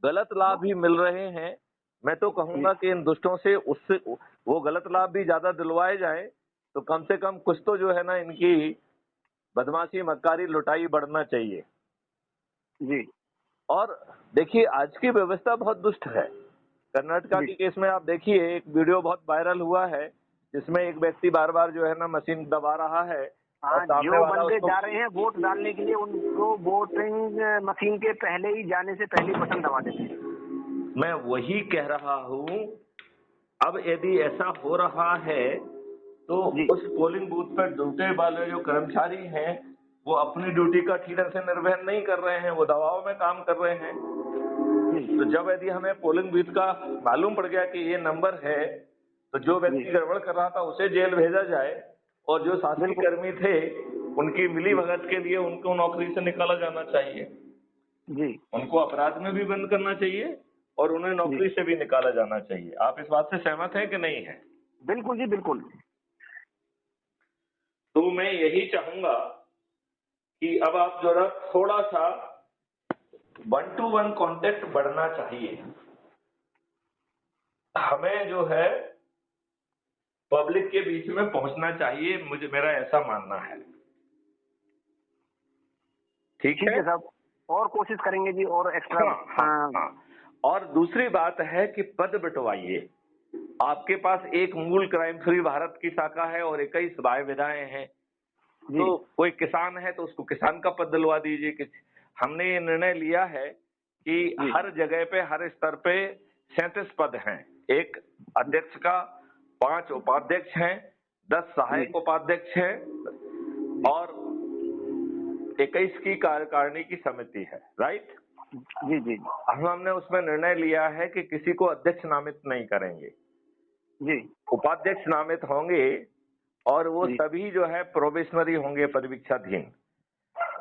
गलत लाभ ही मिल रहे हैं, मैं तो कहूंगा कि इन दुष्टों से उससे वो गलत लाभ भी ज्यादा दिलवाए जाए, तो कम से कम कुछ तो जो है ना इनकी बदमाशी, मक्कारी, लुटाई बढ़ना चाहिए जी। और देखिए आज की व्यवस्था बहुत दुष्ट है। कर्नाटका के केस में आप देखिए, एक वीडियो बहुत वायरल हुआ है जिसमें एक व्यक्ति बार बार जो है ना मशीन दबा रहा है और हाँ, सामने जो वाला बंदे उसको, जा रहे हैं वोट डालने के लिए, उनको वोटिंग मशीन के पहले ही जाने से पहले ही बटन दबा देते हैं। मैं वही कह रहा हूँ। अब यदि ऐसा हो रहा है तो उस पोलिंग बूथ पर ड्यूटी वाले जो कर्मचारी हैं वो अपनी ड्यूटी का ठीक से निर्वहन नहीं कर रहे हैं, वो दबाव में काम कर रहे हैं। तो जब यदि हमें पोलिंग बूथ का मालूम पड़ गया कि ये नंबर है, तो जो व्यक्ति गड़बड़ कर रहा था उसे जेल भेजा जाए, और जो शासकीय कर्मी थे उनकी मिली भगत के लिए उनको नौकरी से निकाला जाना चाहिए जी। उनको अपराध में भी बंद करना चाहिए और उन्हें नौकरी से भी निकाला जाना चाहिए। आप इस बात से सहमत हैं कि नहीं है? बिल्कुल जी, बिल्कुल। तो मैं यही चाहूंगा कि अब आप जरा थोड़ा सा 1-to-1 कांटेक्ट बढ़ना चाहिए। हमें जो है पब्लिक के बीच में पहुंचना चाहिए, मेरा ऐसा मानना है। ठीक है साहब, और कोशिश करेंगे जी, और एक्स्ट्रा। हाँ। और दूसरी बात है कि पद बंटवाइए। आपके पास एक मूल क्राइम फ्री भारत की शाखा है और 21 वाय विधाएं हैं, तो कोई किसान है तो उसको किसान का पद दिलवा दीजिए। हमने ये निर्णय लिया है कि हर जगह पे, हर स्तर पे 37 पद हैं। एक अध्यक्ष का, 5 उपाध्यक्ष हैं, 10 सहायक उपाध्यक्ष हैं और 21 की कार्यकारिणी की समिति है। राइट? जी। हमने उसमें निर्णय लिया है कि किसी को अध्यक्ष नामित नहीं करेंगे जी। उपाध्यक्ष नामित होंगे और वो सभी जो है प्रोबेशनरी होंगे, परीक्षाधीन।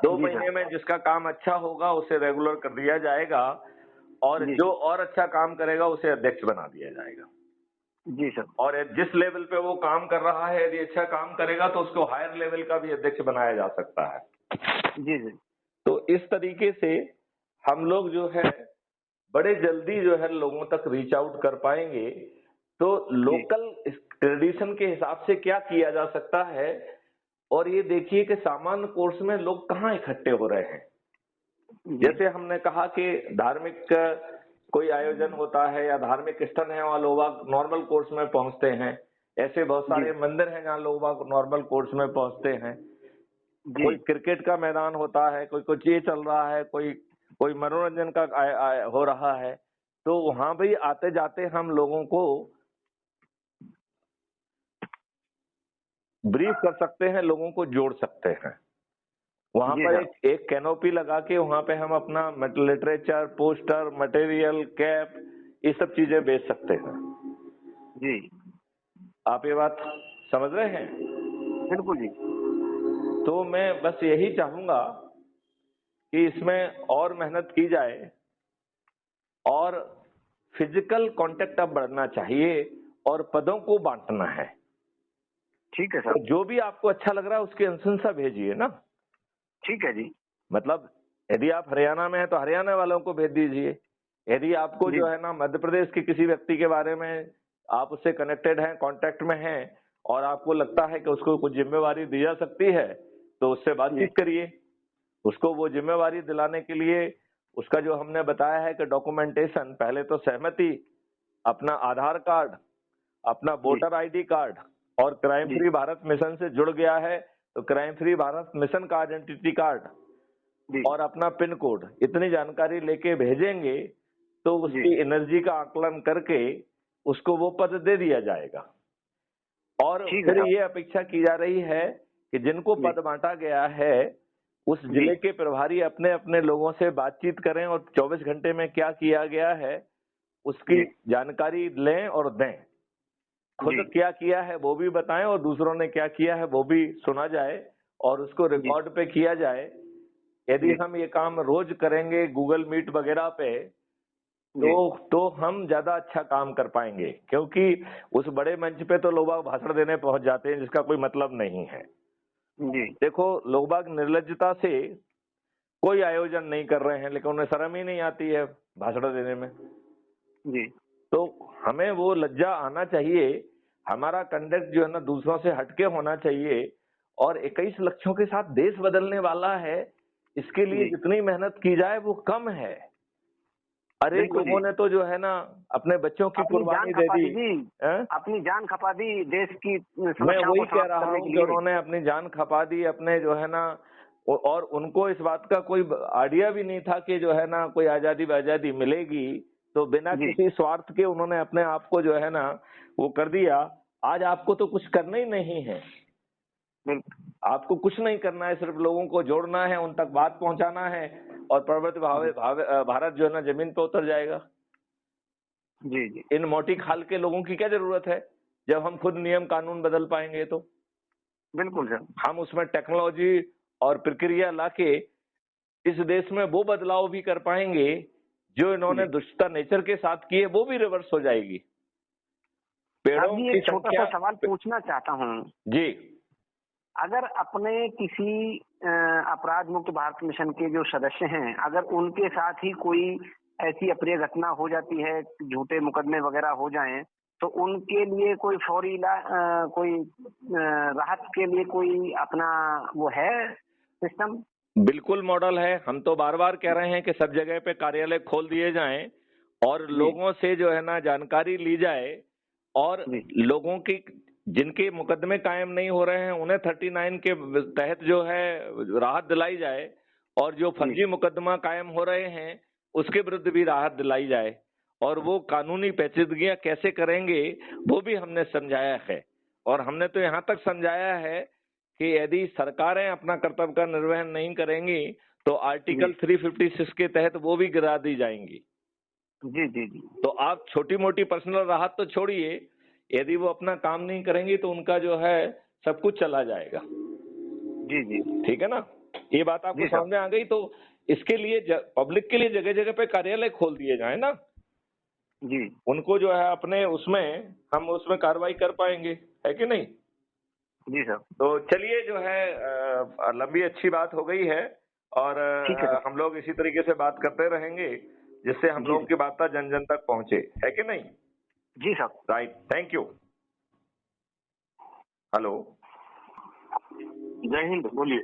2 महीने में जिसका काम अच्छा होगा उसे रेगुलर कर दिया जाएगा और जो और अच्छा काम करेगा उसे अध्यक्ष बना दिया जाएगा। जी सर। और जिस लेवल पे वो काम कर रहा है यदि अच्छा काम करेगा तो उसको हायर लेवल का भी अध्यक्ष बनाया जा सकता है। जी। तो इस तरीके से हम लोग जो है बड़े जल्दी जो है लोगों तक रीच आउट कर पाएंगे। तो लोकल ट्रेडिशन के हिसाब से क्या किया जा सकता है, और ये देखिए कि सामान्य कोर्स में लोग कहाँ इकट्ठे हो रहे हैं। जैसे हमने कहा कि धार्मिक कोई आयोजन होता है या धार्मिक स्थल है वहाँ लोग नॉर्मल कोर्स में पहुंचते हैं। ऐसे बहुत सारे मंदिर हैं जहाँ लोग नॉर्मल कोर्स में पहुंचते हैं। कोई क्रिकेट का मैदान होता है, कोई कुछ ये चल रहा है, कोई मनोरंजन का हो रहा है, तो वहां भी आते जाते हम लोगों को ब्रीफ कर सकते हैं, लोगों को जोड़ सकते हैं। वहां पर एक कैनोपी लगा के वहां पे हम अपना लिटरेचर, पोस्टर, मटेरियल, कैप, ये सब चीजें बेच सकते हैं। जी। आप ये बात समझ रहे हैं? बिल्कुल जी। तो मैं बस यही चाहूंगा कि इसमें और मेहनत की जाए और फिजिकल कांटेक्ट अब बढ़ना चाहिए और पदों को बांटना है। ठीक है सर। तो जो भी आपको अच्छा लग रहा है उसकी अनुशंसा भेजिए ना। ठीक है जी। मतलब यदि आप हरियाणा में हैं तो हरियाणा वालों को भेज दीजिए। यदि आपको जो है ना मध्य प्रदेश के किसी व्यक्ति के बारे में आप उससे कनेक्टेड हैं, कांटेक्ट में हैं और आपको लगता है कि उसको कुछ जिम्मेवारी दी जा सकती है तो उससे बातचीत करिए। उसको वो जिम्मेवारी दिलाने के लिए उसका जो हमने बताया है कि डॉक्यूमेंटेशन, पहले तो सहमति, अपना आधार कार्ड, अपना वोटर आईडी कार्ड, और क्राइम फ्री भारत मिशन से जुड़ गया है तो क्राइम फ्री भारत मिशन का आइडेंटिटी कार्ड और अपना पिन कोड, इतनी जानकारी लेके भेजेंगे तो उसकी एनर्जी का आकलन करके उसको वो पद दे दिया जाएगा। और फिर ये अपेक्षा की जा रही है कि जिनको पद बांटा गया है उस जिले के प्रभारी अपने अपने लोगों से बातचीत करें और 24 घंटे में क्या किया गया है उसकी जानकारी लें और दें। खुद क्या किया है वो भी बताएं और दूसरों ने क्या किया है वो भी सुना जाए और उसको रिकॉर्ड पे किया जाए। यदि हम ये काम रोज करेंगे गूगल मीट वगैरह पे तो हम ज्यादा अच्छा काम कर पाएंगे, क्योंकि उस बड़े मंच पे तो लोग भाषण देने पहुंच जाते हैं जिसका कोई मतलब नहीं है। जी देखो, लोग बाग निर्लज्जता से कोई आयोजन नहीं कर रहे हैं, लेकिन उन्हें शर्म ही नहीं आती है भाषण देने में। जी तो हमें वो लज्जा आना चाहिए, हमारा कंडक्ट जो है ना दूसरों से हटके होना चाहिए। और 21 लक्षों के साथ देश बदलने वाला है, इसके लिए जी जितनी मेहनत की जाए वो कम है। अरे बिल्कुल जी। लोगों ने तो जो है ना अपने बच्चों की अपनी जान कुर्बानी दे खपा दी दी जी, हैं? अपनी जान खपा दी देश की मैं समस्याओं वही को कह समाप्त रहा करने हूँ के कि लिए। उन्होंने अपनी जान खपा दी अपने जो है ना, और उनको इस बात का कोई आइडिया भी नहीं था कि जो है ना कोई आजादी मिलेगी। तो बिना जी किसी स्वार्थ के उन्होंने अपने आप को जो है ना वो कर दिया। आज आपको तो कुछ करना ही नहीं है, बिल्कुल आपको कुछ नहीं करना है, सिर्फ लोगों को जोड़ना है, उन तक बात पहुंचाना है, और भारत जो है ना जमीन पे उतर जाएगा। जी जी इन मोटी खाल के लोगों की क्या जरूरत है, जब हम खुद नियम कानून बदल पाएंगे तो। बिल्कुल सर। हम उसमें टेक्नोलॉजी और प्रक्रिया लाके इस देश में वो बदलाव भी कर पाएंगे जो इन्होंने जी दुष्टता नेचर के साथ की है, वो भी रिवर्स हो जाएगी। पेड़ों अभी की एक छोटा संख्या। सा सवाल पूछना चाहता हूँ। जी अगर अपने किसी अपराध मुक्त भारत मिशन के जो सदस्य हैं, अगर उनके साथ ही कोई ऐसी अप्रिय घटना हो जाती है, झूठे मुकदमे वगैरह हो जाएं, तो उनके लिए कोई फौरी कोई राहत के लिए कोई अपना वो है सिस्टम? बिल्कुल मॉडल है। हम तो बार बार कह रहे हैं कि सब जगह पे कार्यालय खोल दिए जाएं और जी लोगों से जो है ना जानकारी ली जाए, और जी लोगों की जिनके मुकदमे कायम नहीं हो रहे हैं उन्हें 39 के तहत जो है राहत दिलाई जाए, और जो जी फर्जी मुकदमा कायम हो रहे हैं उसके विरुद्ध भी राहत दिलाई जाए। और वो कानूनी पेचीदगियां कैसे करेंगे वो भी हमने समझाया है। और हमने तो यहाँ तक समझाया है कि यदि सरकारें अपना कर्तव्य का निर्वहन नहीं करेंगी तो आर्टिकल 356 के तहत वो भी गिरा दी जाएंगी। जी जी जी तो आप छोटी मोटी पर्सनल राहत तो छोड़िए, यदि वो अपना काम नहीं करेंगी तो उनका जो है सब कुछ चला जाएगा। जी जी ठीक है ना, ये बात आपको जी सर। समझ में आ गई? तो इसके लिए पब्लिक के लिए जगह जगह पे कार्यालय खोल दिए जाए ना, जी उनको जो है अपने उसमें हम उसमें कार्रवाई कर पाएंगे, है कि नहीं? जी सर। तो चलिए जो है लंबी अच्छी बात हो गई है, और ठीक है सर। हम लोग इसी तरीके से बात करते रहेंगे जिससे हम जी लोगों की बात जन जन तक पहुंचे, है कि नहीं? जी sir. Right, thank you. Hello, जय हिंद, बोलिए।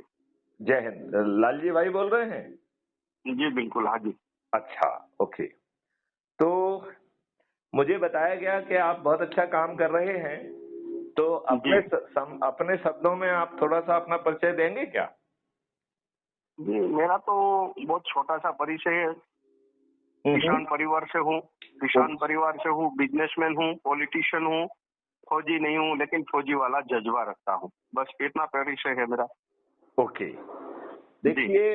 जय हिंद। लालजी भाई बोल रहे हैं? जी बिल्कुल, हाँ जी। अच्छा, ओके। तो मुझे बताया गया कि आप बहुत अच्छा काम कर रहे हैं, तो जी अपने शब्दों में आप थोड़ा सा अपना परिचय देंगे क्या? जी, मेरा तो बहुत छोटा सा परिचय है। किसान परिवार से हूँ, बिजनेसमैन हूँ, पॉलिटिशियन हूँ, फौजी नहीं हूँ, लेकिन फौजी वाला जज्बा रखता हूँ। बस इतना परिचय है मेरा। ओके। देखिए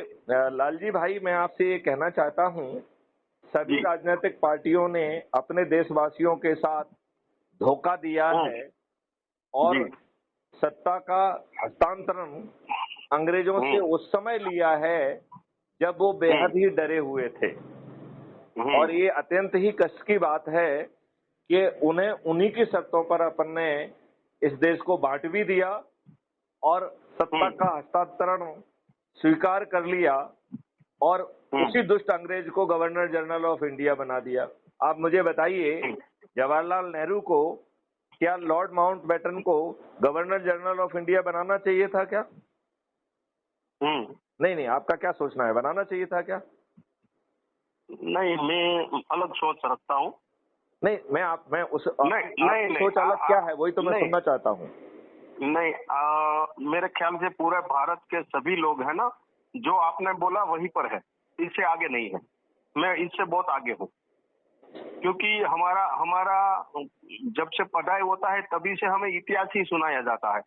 लालजी भाई, मैं आपसे ये कहना चाहता हूँ, सभी जी राजनीतिक पार्टियों ने अपने देशवासियों के साथ धोखा दिया है, और जी सत्ता का हस्तांतरण अंग्रेजों से उस समय लिया है जब वो बेहद ही डरे हुए थे। और ये अत्यंत ही कष्ट की बात है कि उन्हें उन्हीं की शर्तों पर अपन ने इस देश को बांट भी दिया और सत्ता का हस्तांतरण स्वीकार कर लिया, और उसी दुष्ट अंग्रेज को गवर्नर जनरल ऑफ इंडिया बना दिया। आप मुझे बताइए, जवाहरलाल नेहरू को क्या लॉर्ड माउंटबेटन को गवर्नर जनरल ऑफ इंडिया बनाना चाहिए था क्या? नहीं, आपका क्या सोचना है, बनाना चाहिए था क्या? नहीं, मैं अलग सोच रखता हूँ। नहीं, मैं उस आपकी सोच अलग क्या है वही तो मैं सुनना चाहता हूँ। नहीं, मेरे ख्याल से पूरे भारत के सभी लोग हैं ना, जो आपने बोला वहीं पर है, इससे आगे नहीं है। मैं इससे बहुत आगे हूँ, क्योंकि हमारा जब से पढ़ाई होता है तभी से हमें इतिहास ही सुनाया जाता है।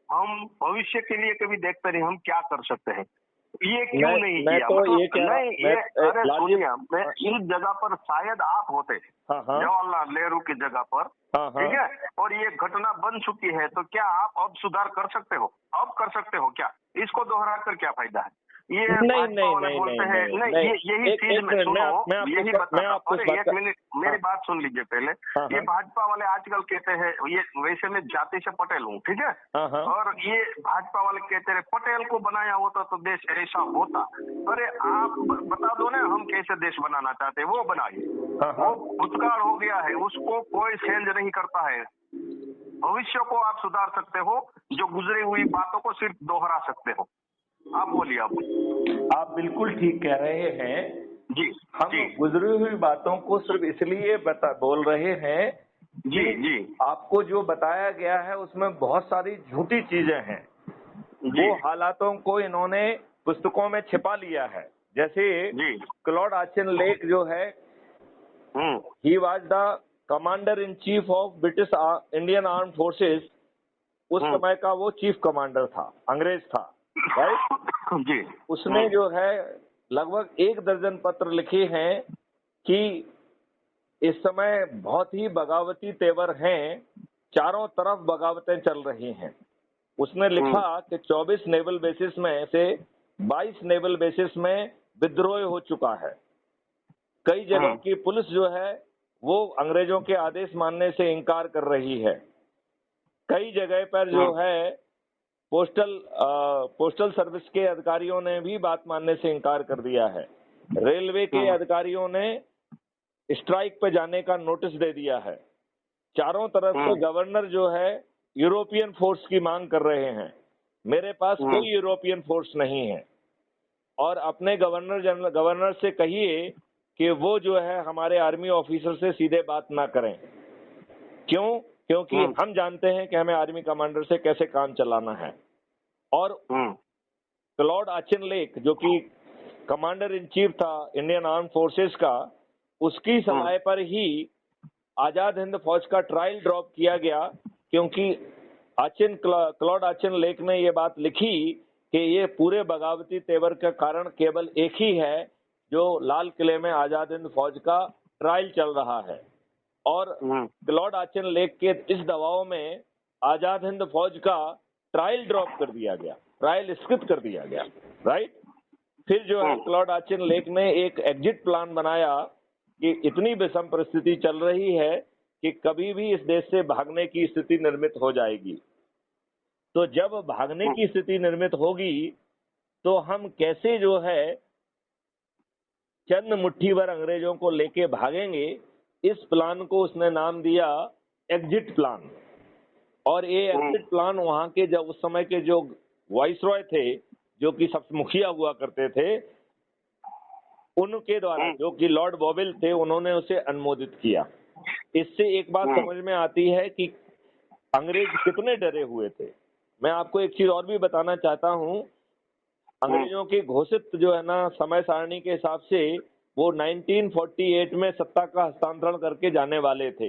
हम भविष्य के लिए कभी देखते नहीं हम क्या कर सकते हैं, ये क्यों नहीं किया। तो मतलब अरे सुनिए, मैं इस जगह पर शायद आप होते, जवाहरलाल नेहरू की जगह पर, ठीक है, और ये घटना बन चुकी है, तो क्या आप अब सुधार कर सकते हो? अब कर सकते हो क्या? इसको दोहरा कर क्या फायदा है? ये नहीं भाजपा नहीं वाले नहीं बोलते नहीं हैं नहीं नहीं, नहीं, यही एक चीज एक में मिनट सुनो, मैं यही बताता आपको हूँ। इस बात एक का, मिनट मेरी हाँ बात सुन लीजिए पहले। हाँ ये हाँ भाजपा वाले आजकल कहते हैं, ये वैसे मैं जाति से पटेल हूँ, ठीक है, हाँ हाँ और ये भाजपा वाले कहते हैं पटेल को बनाया होता तो देश ऐसा होता। अरे आप बता दो ना, हम कैसे देश बनाना चाहते हैं, वो बनाइए। हाँ हाँ। वो भूतकाल हो गया है, उसको कोई चेंज नहीं करता है। भविष्य को आप सुधार सकते हो, जो गुजरी हुई बातों को सिर्फ दोहरा सकते हो। आप बोलिए। आप बिल्कुल ठीक कह रहे हैं। जी हम जी गुजरी हुई बातों को सिर्फ इसलिए बोल रहे हैं जी कि जी आपको जो बताया गया है उसमें बहुत सारी झूठी चीजें हैं। जी वो हालातों को इन्होंने पुस्तकों में छिपा लिया है। जैसे जी क्लॉड आचिन लेक जो है, he was the commander in chief of British Indian arm forces. उस समय का वो चीफ कमांडर था, अंग्रेज था, राइट। जी उसने जो है लगभग 1 दर्जन पत्र लिखे हैं कि इस समय बहुत ही बगावती तेवर हैं, चारों तरफ बगावतें चल रही हैं। उसने लिखा कि 24 नेवल बेसिस में से 22 नेवल बेसिस में विद्रोह हो चुका है। कई जगहों की पुलिस जो है वो अंग्रेजों के आदेश मानने से इनकार कर रही है। कई जगह पर जो है पोस्टल सर्विस के अधिकारियों ने भी बात मानने से इनकार कर दिया है। रेलवे के अधिकारियों ने स्ट्राइक पे जाने का नोटिस दे दिया है। चारों तरफ से गवर्नर जो है यूरोपियन फोर्स की मांग कर रहे हैं। मेरे पास कोई यूरोपियन फोर्स नहीं है। और अपने गवर्नर से कहिए कि वो जो है हमारे आर्मी ऑफिसर से सीधे बात ना करें। क्यों? क्योंकि हम जानते हैं कि हमें आर्मी कमांडर से कैसे काम चलाना है। और क्लॉड आचिन लेक जो कि कमांडर इन चीफ था इंडियन आर्म फोर्सेस का, उसकी सलाह पर ही आजाद हिंद फौज का ट्रायल ड्रॉप किया गया, क्योंकि क्लॉड आचिन लेक ने ये बात लिखी कि ये पूरे बगावती तेवर का कारण केवल एक ही है, जो लाल किले में आजाद हिंद फौज का ट्रायल चल रहा है। और क्लॉड आचिन लेक के इस दबाव में आजाद हिंद फौज का ट्रायल ड्रॉप कर दिया गया, ट्रायल स्थगित कर दिया गया, राइट। फिर जो है क्लॉड आचिन लेक ने एक एग्जिट प्लान बनाया कि इतनी विषम परिस्थिति चल रही है कि कभी भी इस देश से भागने की स्थिति निर्मित हो जाएगी। तो जब भागने की स्थिति निर्मित होगी तो हम कैसे जो है चंद मुट्ठी भर अंग्रेजों को लेके भागेंगे। इस प्लान को उसने नाम दिया एग्जिट प्लान। और ये एग्जिट प्लान वहां के जब उस समय के जो वाइसरॉय थे, जो कि सब मुखिया हुआ करते थे, उनके द्वारा, जो कि लॉर्ड बॉबिल थे, उन्होंने उसे अनुमोदित किया। इससे एक बात समझ में आती है कि अंग्रेज कितने डरे हुए थे। मैं आपको एक चीज और भी बताना चाहता हूँ। अंग्रेजों की घोषित जो है ना समय सारणी के हिसाब से वो 1948 में सत्ता का हस्तांतरण करके जाने वाले थे,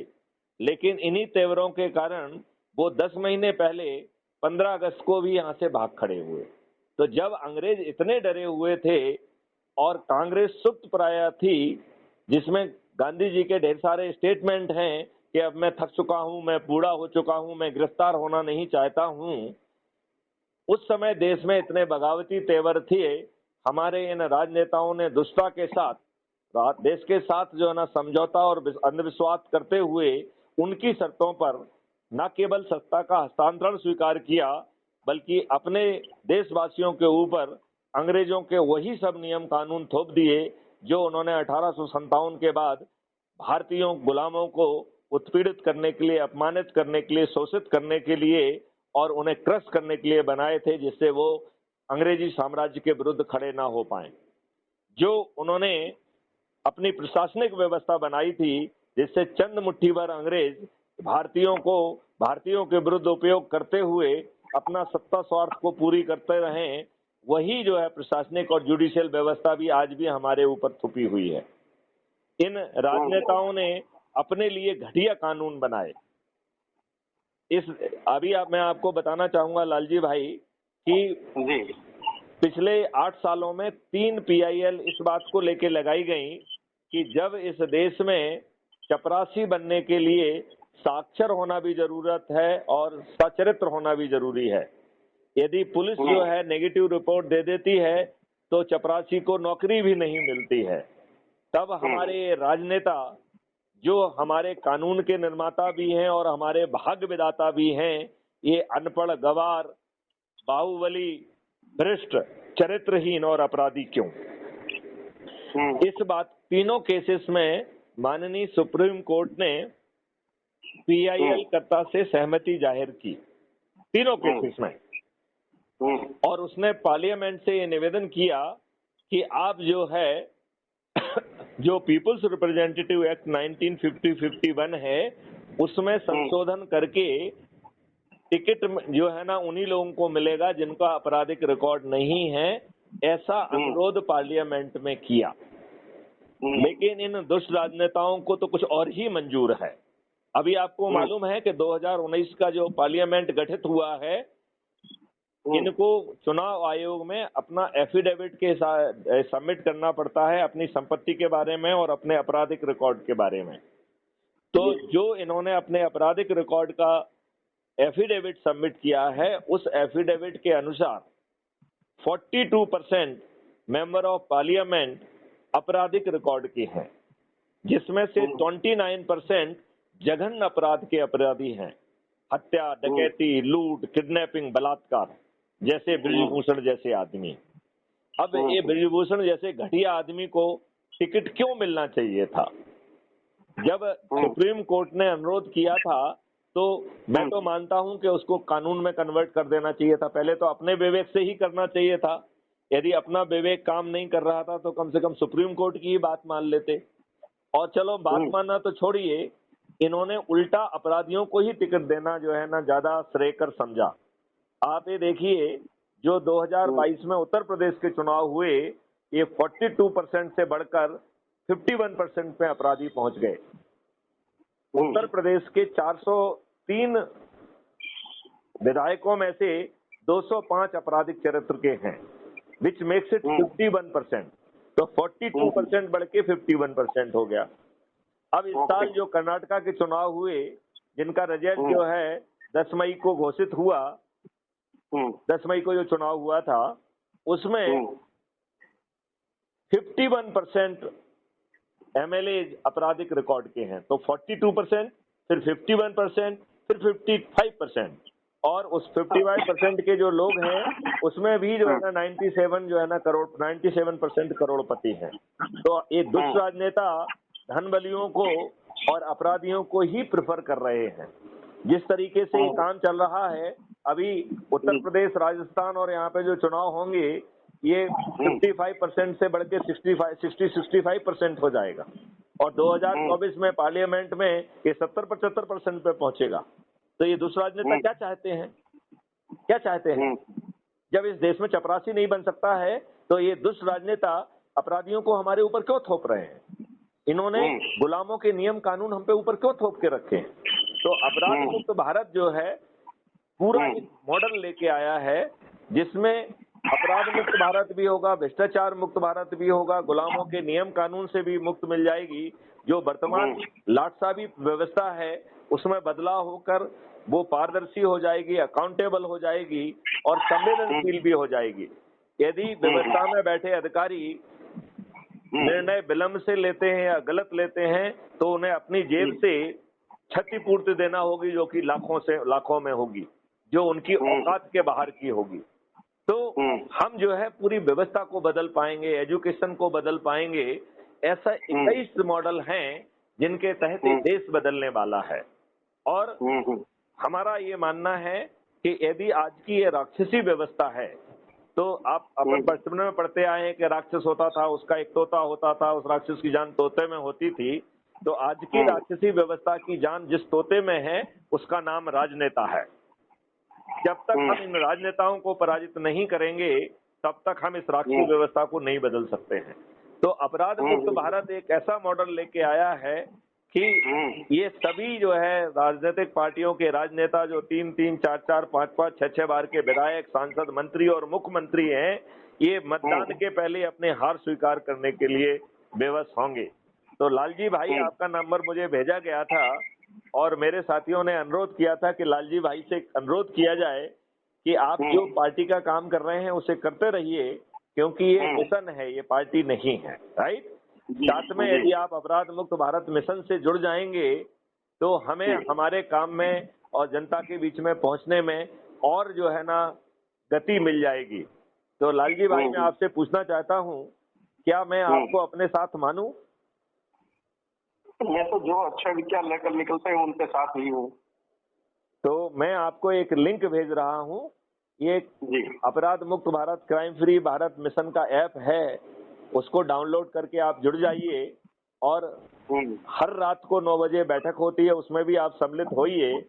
लेकिन इन्हीं तेवरों के कारण वो 10 महीने पहले 15 अगस्त को भी यहाँ से भाग खड़े हुए। तो जब अंग्रेज इतने डरे हुए थे और कांग्रेस सुप्त प्राय थी, जिसमें गांधी जी के ढेर सारे स्टेटमेंट हैं कि अब मैं थक चुका हूं, मैं बूढ़ा हो चुका हूं, मैं गिरफ्तार होना नहीं चाहता हूं। उस समय देश में इतने बगावती तेवर थे। हमारे इन राजनेताओं ने दुष्टता के साथ देश के साथ जो है ना समझौता और अंधविश्वास करते हुए उनकी शर्तों पर न केवल सत्ता का हस्तांतरण स्वीकार किया, बल्कि अपने देशवासियों के ऊपर अंग्रेजों के वही सब नियम कानून थोप दिए जो उन्होंने 1857 के बाद भारतीयों गुलामों को उत्पीड़ित करने के लिए, अपमानित करने के लिए, शोषित करने के लिए और उन्हें क्रश करने के लिए बनाए थे, जिससे वो अंग्रेजी साम्राज्य के विरुद्ध खड़े ना हो पाए। जो उन्होंने अपनी प्रशासनिक व्यवस्था बनाई थी, जिससे चंद मुट्ठी भर अंग्रेज भारतीयों के विरुद्ध उपयोग करते हुए अपना सत्ता स्वार्थ को पूरी करते रहे, वही जो है प्रशासनिक और जुडिशियल व्यवस्था भी आज भी हमारे ऊपर थुपी हुई है। इन राजनेताओं ने अपने लिए घटिया कानून बनाए। मैं आपको बताना चाहूंगा लालजी भाई कि पिछले 8 सालों में 3 PIL इस बात को लेकर लगाई गई कि जब इस देश में चपरासी बनने के लिए साक्षर होना भी जरूरत है और सचरित्र होना भी जरूरी है। यदि पुलिस जो है नेगेटिव रिपोर्ट दे देती है तो चपरासी को नौकरी भी नहीं मिलती है। तब हमारे राजनेता, जो हमारे कानून के निर्माता भी हैं और हमारे भाग्य विधाता भी हैं, ये अनपढ़, गवार, बाहुबली, भ्रष्ट, चरित्रहीन और अपराधी क्यों? इस बात तीनों केसेस में माननीय सुप्रीम कोर्ट ने PIL कर्ता से सहमति जाहिर की, तीनों केसेस में। और उसने पार्लियामेंट से ये निवेदन किया कि आप जो है जो पीपुल्स रिप्रेजेंटेटिव एक्ट 1950-51 है, उसमें संशोधन करके टिकट जो है ना उन्हीं लोगों को मिलेगा जिनका आपराधिक रिकॉर्ड नहीं है, ऐसा अनुरोध पार्लियामेंट में किया। लेकिन इन दुष्ट राजनेताओं को तो कुछ और ही मंजूर है। अभी आपको मालूम है कि 2019 का जो पार्लियामेंट गठित हुआ है, इनको चुनाव आयोग में अपना एफिडेविट के साथ सबमिट करना पड़ता है अपनी संपत्ति के बारे में और अपने आपराधिक रिकॉर्ड के बारे में। तो जो इन्होंने अपने आपराधिक रिकॉर्ड का एफिडेविट सबमिट किया है, उस एफिडेविट के अनुसार 42% मेंबर ऑफ पार्लियामेंट आपराधिक रिकॉर्ड के हैं, जिसमें से 29% जघन्य अपराध के अपराधी हैं। हत्या, डकैती, लूट, किडनैपिंग, बलात्कार, जैसे ब्रिजभूषण जैसे आदमी। अब ये ब्रिजभूषण जैसे घटिया आदमी को टिकट क्यों मिलना चाहिए था? जब सुप्रीम कोर्ट ने अनुरोध किया था तो मैं तो मानता हूं कि उसको कानून में कन्वर्ट कर देना चाहिए था। पहले तो अपने विवेक से ही करना चाहिए था। यदि अपना विवेक काम नहीं कर रहा था तो कम से कम सुप्रीम कोर्ट की ही बात मान लेते। और चलो बात मानना तो छोड़िए, इन्होंने उल्टा अपराधियों को ही टिकट देना जो है ना ज्यादा श्रेयकर समझा। आप ये देखिए, जो 2022 में उत्तर प्रदेश के चुनाव हुए, ये 42% से बढ़कर 51% पे अपराधी पहुंच गए। उत्तर प्रदेश के 403 विधायकों में से 205 आपराधिक चरित्र के हैं, विच मेक्स इट 51%। तो 42% बढ़ के 51% हो गया। अब इस साल जो कर्नाटका के चुनाव हुए, जिनका रिजल्ट जो है 10 मई को घोषित हुआ, 10 मई को जो चुनाव हुआ था, उसमें 51% MLA आपराधिक रिकॉर्ड के हैं। तो 42%, फिर 51%, फिर 55%, और उस 55% के जो लोग हैं उसमें भी जो है ना 97% करोड़पति हैं। तो ये दुष्ट राजनेता धनबलियों को और अपराधियों को ही प्रेफर कर रहे हैं। जिस तरीके से ये काम चल रहा है, अभी उत्तर प्रदेश, राजस्थान और यहाँ पे जो चुनाव होंगे, ये 55% से बढ़ के 65% हो जाएगा। और 2024 में पार्लियामेंट में ये 70-75% पे पहुंचेगा। तो ये दुष्ट राजनेता क्या चाहते हैं? क्या चाहते हैं? जब इस देश में चपरासी नहीं बन सकता है तो ये दुष्ट राजनेता अपराधियों को हमारे ऊपर क्यों थोप रहे हैं? इन्होंने गुलामों के नियम कानून हम पे ऊपर क्यों थोप के रखे हैं? तो अपराध मुक्त भारत जो है पूरा एक मॉडल लेके आया है, जिसमें अपराध मुक्त भारत भी होगा, भ्रष्टाचार मुक्त भारत भी होगा, गुलामों के नियम कानून से भी मुक्त मिल जाएगी। जो वर्तमान लाटसाबी व्यवस्था है उसमें बदलाव होकर वो पारदर्शी हो जाएगी, अकाउंटेबल हो जाएगी और संवेदनशील भी हो जाएगी। यदि व्यवस्था में बैठे अधिकारी निर्णय विलंब से लेते हैं या गलत लेते हैं तो उन्हें अपनी जेब से क्षतिपूर्ति देना होगी, जो कि लाखों में होगी, जो उनकी औकात के बाहर की होगी। तो हम जो है पूरी व्यवस्था को बदल पाएंगे, एजुकेशन को बदल पाएंगे। ऐसा 21 मॉडल हैं जिनके तहत देश बदलने वाला है। और हमारा ये मानना है कि यदि आज की ये राक्षसी व्यवस्था है, तो आप अपन बचपन में पढ़ते आए हैं कि राक्षस होता था, उसका एक तोता होता था, उस राक्षस की जान तोते में होती थी। तो आज की राक्षसी व्यवस्था की जान जिस तोते में है उसका नाम राजनेता है। जब तक हम इन राजनेताओं को पराजित नहीं करेंगे तब तक हम इस राक्षसी व्यवस्था को नहीं बदल सकते हैं। तो अपराध मुक्त भारत एक ऐसा मॉडल लेके आया है कि ये सभी जो है राजनीतिक पार्टियों के राजनेता जो 3-3, 4-4, 5-5, 6-6 बार के विधायक, सांसद, मंत्री और मुख्यमंत्री हैं, ये मतदान के पहले अपने हार स्वीकार करने के लिए बेबस होंगे। तो लालजी भाई, आपका नंबर मुझे भेजा गया था और मेरे साथियों ने अनुरोध किया था कि लालजी भाई से अनुरोध किया जाए कि आप जो पार्टी का काम कर रहे हैं उसे करते रहिए, क्योंकि ये मिशन है, ये पार्टी नहीं है, राइट। साथ में यदि आप अपराध मुक्त भारत मिशन से जुड़ जाएंगे तो हमें हमारे काम में और जनता के बीच में पहुंचने में और जो है ना गति मिल जाएगी। तो लालजी भाई, मैं आपसे पूछना चाहता हूं, क्या मैं आपको अपने साथ मानूं? मैं तो जो अच्छा विचार लेकर निकलते हैं उनके साथ ही हूँ। तो मैं आपको एक लिंक भेज रहा हूँ, ये अपराध मुक्त Bharat crime free Bharat mission का ऐप है, उसको डाउनलोड करके आप जुड़ जाइए और हर रात को 9 बजे बैठक होती है, उसमें भी आप सम्मिलित होइए।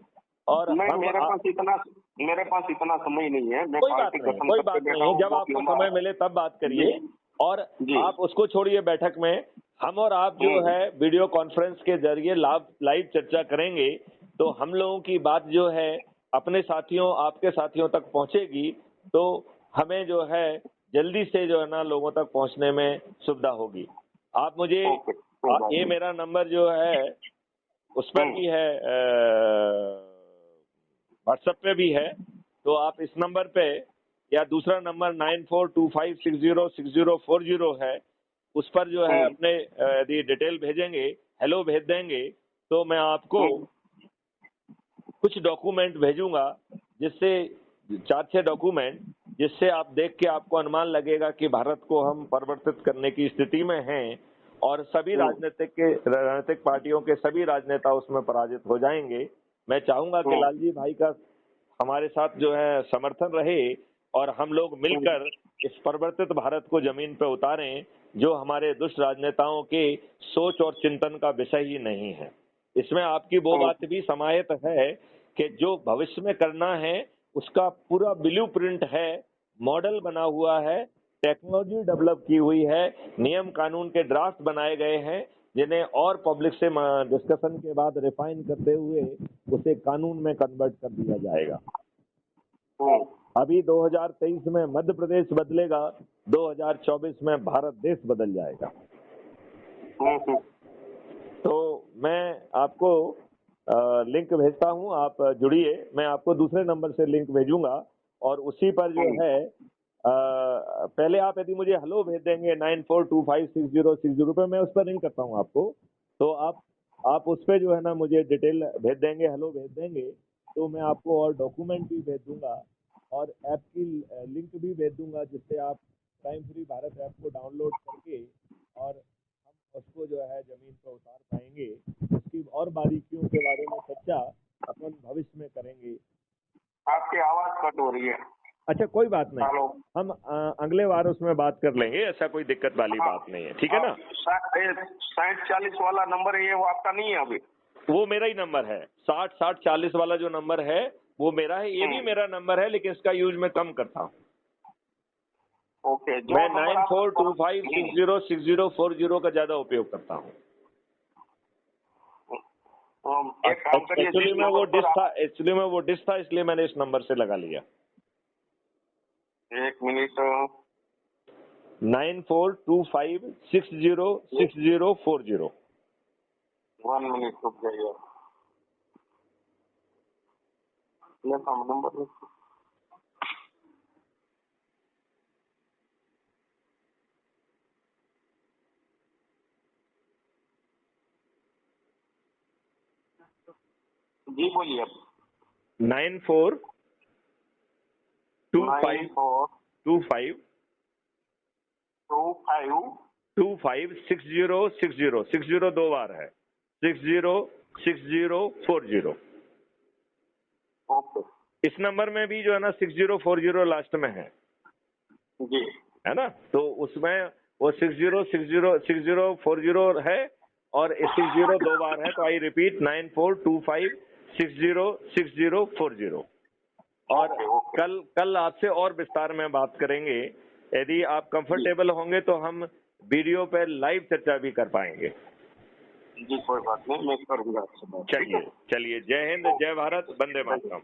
और मेरे पास इतना समय नहीं है। कोई बात नहीं, जब आपको समय मिले तब बात करिए। और आप उसको छोड़िए, बैठक में हम और आप जो है वीडियो कॉन्फ्रेंस के जरिए लाइव चर्चा करेंगे, तो हम लोगों की बात जो है अपने साथियों, आपके साथियों तक पहुंचेगी, तो हमें जो है जल्दी से जो है ना लोगों तक पहुंचने में सुविधा होगी। आप मुझे ये मेरा नंबर जो है उस पर भी है, व्हाट्सएप पे भी है, तो आप इस नंबर पे या दूसरा नंबर 9425606040 है, उस पर जो है अपने यदि डिटेल भेजेंगे, हेलो भेज देंगे, तो मैं आपको कुछ डॉक्यूमेंट भेजूंगा, जिससे 4-6 डॉक्यूमेंट, जिससे आप देख के आपको अनुमान लगेगा कि भारत को हम परिवर्तित करने की स्थिति में हैं और सभी राजनीतिक पार्टियों के सभी राजनेता उसमें पराजित हो जाएंगे। मैं चाहूंगा कि लालजी भाई का हमारे साथ जो है समर्थन रहे और हम लोग मिलकर इस परिवर्तित भारत को जमीन पर उतारें, जो हमारे दुष्ट राजनेताओं के सोच और चिंतन का विषय ही नहीं है। इसमें आपकी वो बात भी समाहित है कि जो भविष्य में करना है उसका पूरा ब्लूप्रिंट है, मॉडल बना हुआ है, टेक्नोलॉजी डेवलप की हुई है, नियम कानून के ड्राफ्ट बनाए गए हैं, जिन्हें और पब्लिक से डिस्कशन के बाद रिफाइन करते हुए उसे कानून में कन्वर्ट कर दिया जाएगा। अभी 2023 में मध्य प्रदेश बदलेगा, 2024 में भारत देश बदल जाएगा। तो मैं आपको लिंक भेजता हूं, आप जुड़िए। मैं आपको दूसरे नंबर से लिंक भेजूंगा और उसी पर जो है पहले आप यदि मुझे हेलो भेज देंगे 94256060 पे, मैं उस पर रिंग करता हूं आपको, तो आप उस पर जो है ना मुझे डिटेल भेज देंगे, हेलो भेज देंगे, तो मैं आपको और डॉक्यूमेंट भी भेज दूंगा और ऐप की लिंक भी भेज दूंगा, जिससे आप क्राइम फ्री भारत ऐप को डाउनलोड करके और हम उसको जो है जमीन पर उतार पाएंगे। उसकी और बारीकियों के बारे में चर्चा अपन भविष्य में करेंगे। आपकी आवाज कट हो रही है। अच्छा, कोई बात नहीं, हम अगले बार उसमें बात कर लेंगे, ऐसा कोई दिक्कत वाली बात नहीं है, ठीक है ना। 60-40 वाला नंबर है ये, वो आपका नहीं है अभी? वो मेरा ही नंबर है, 60-60-40 वाला जो नंबर है वो मेरा है। ये भी मेरा नंबर है, लेकिन इसका यूज मैं कम करता हूँ। ओके, मैं 9425606040 का ज्यादा उपयोग करता हूँ। एक्चुअली में वो डिश था, इसलिए मैंने इस नंबर से लगा लिया। 1 मिनट। 9425606040। 1 मिनट रुक जाइए, लेता हूँ नंबर। जी बोलिए। 9425606040। 2 बार है, 606040। ओके। इस नंबर में भी जो है ना 6040 लास्ट में है जी, है ना, तो उसमें वो 606040 है और 60 2 बार है, तो आई रिपीट 9425606040। और कल आपसे और विस्तार में बात करेंगे। यदि आप कंफर्टेबल होंगे तो हम वीडियो पे लाइव चर्चा भी कर पाएंगे। जी कोई बात नहीं, मैं करूंगा आपसे बात। चलिए, जय हिंद, जय भारत, वंदे मातरम।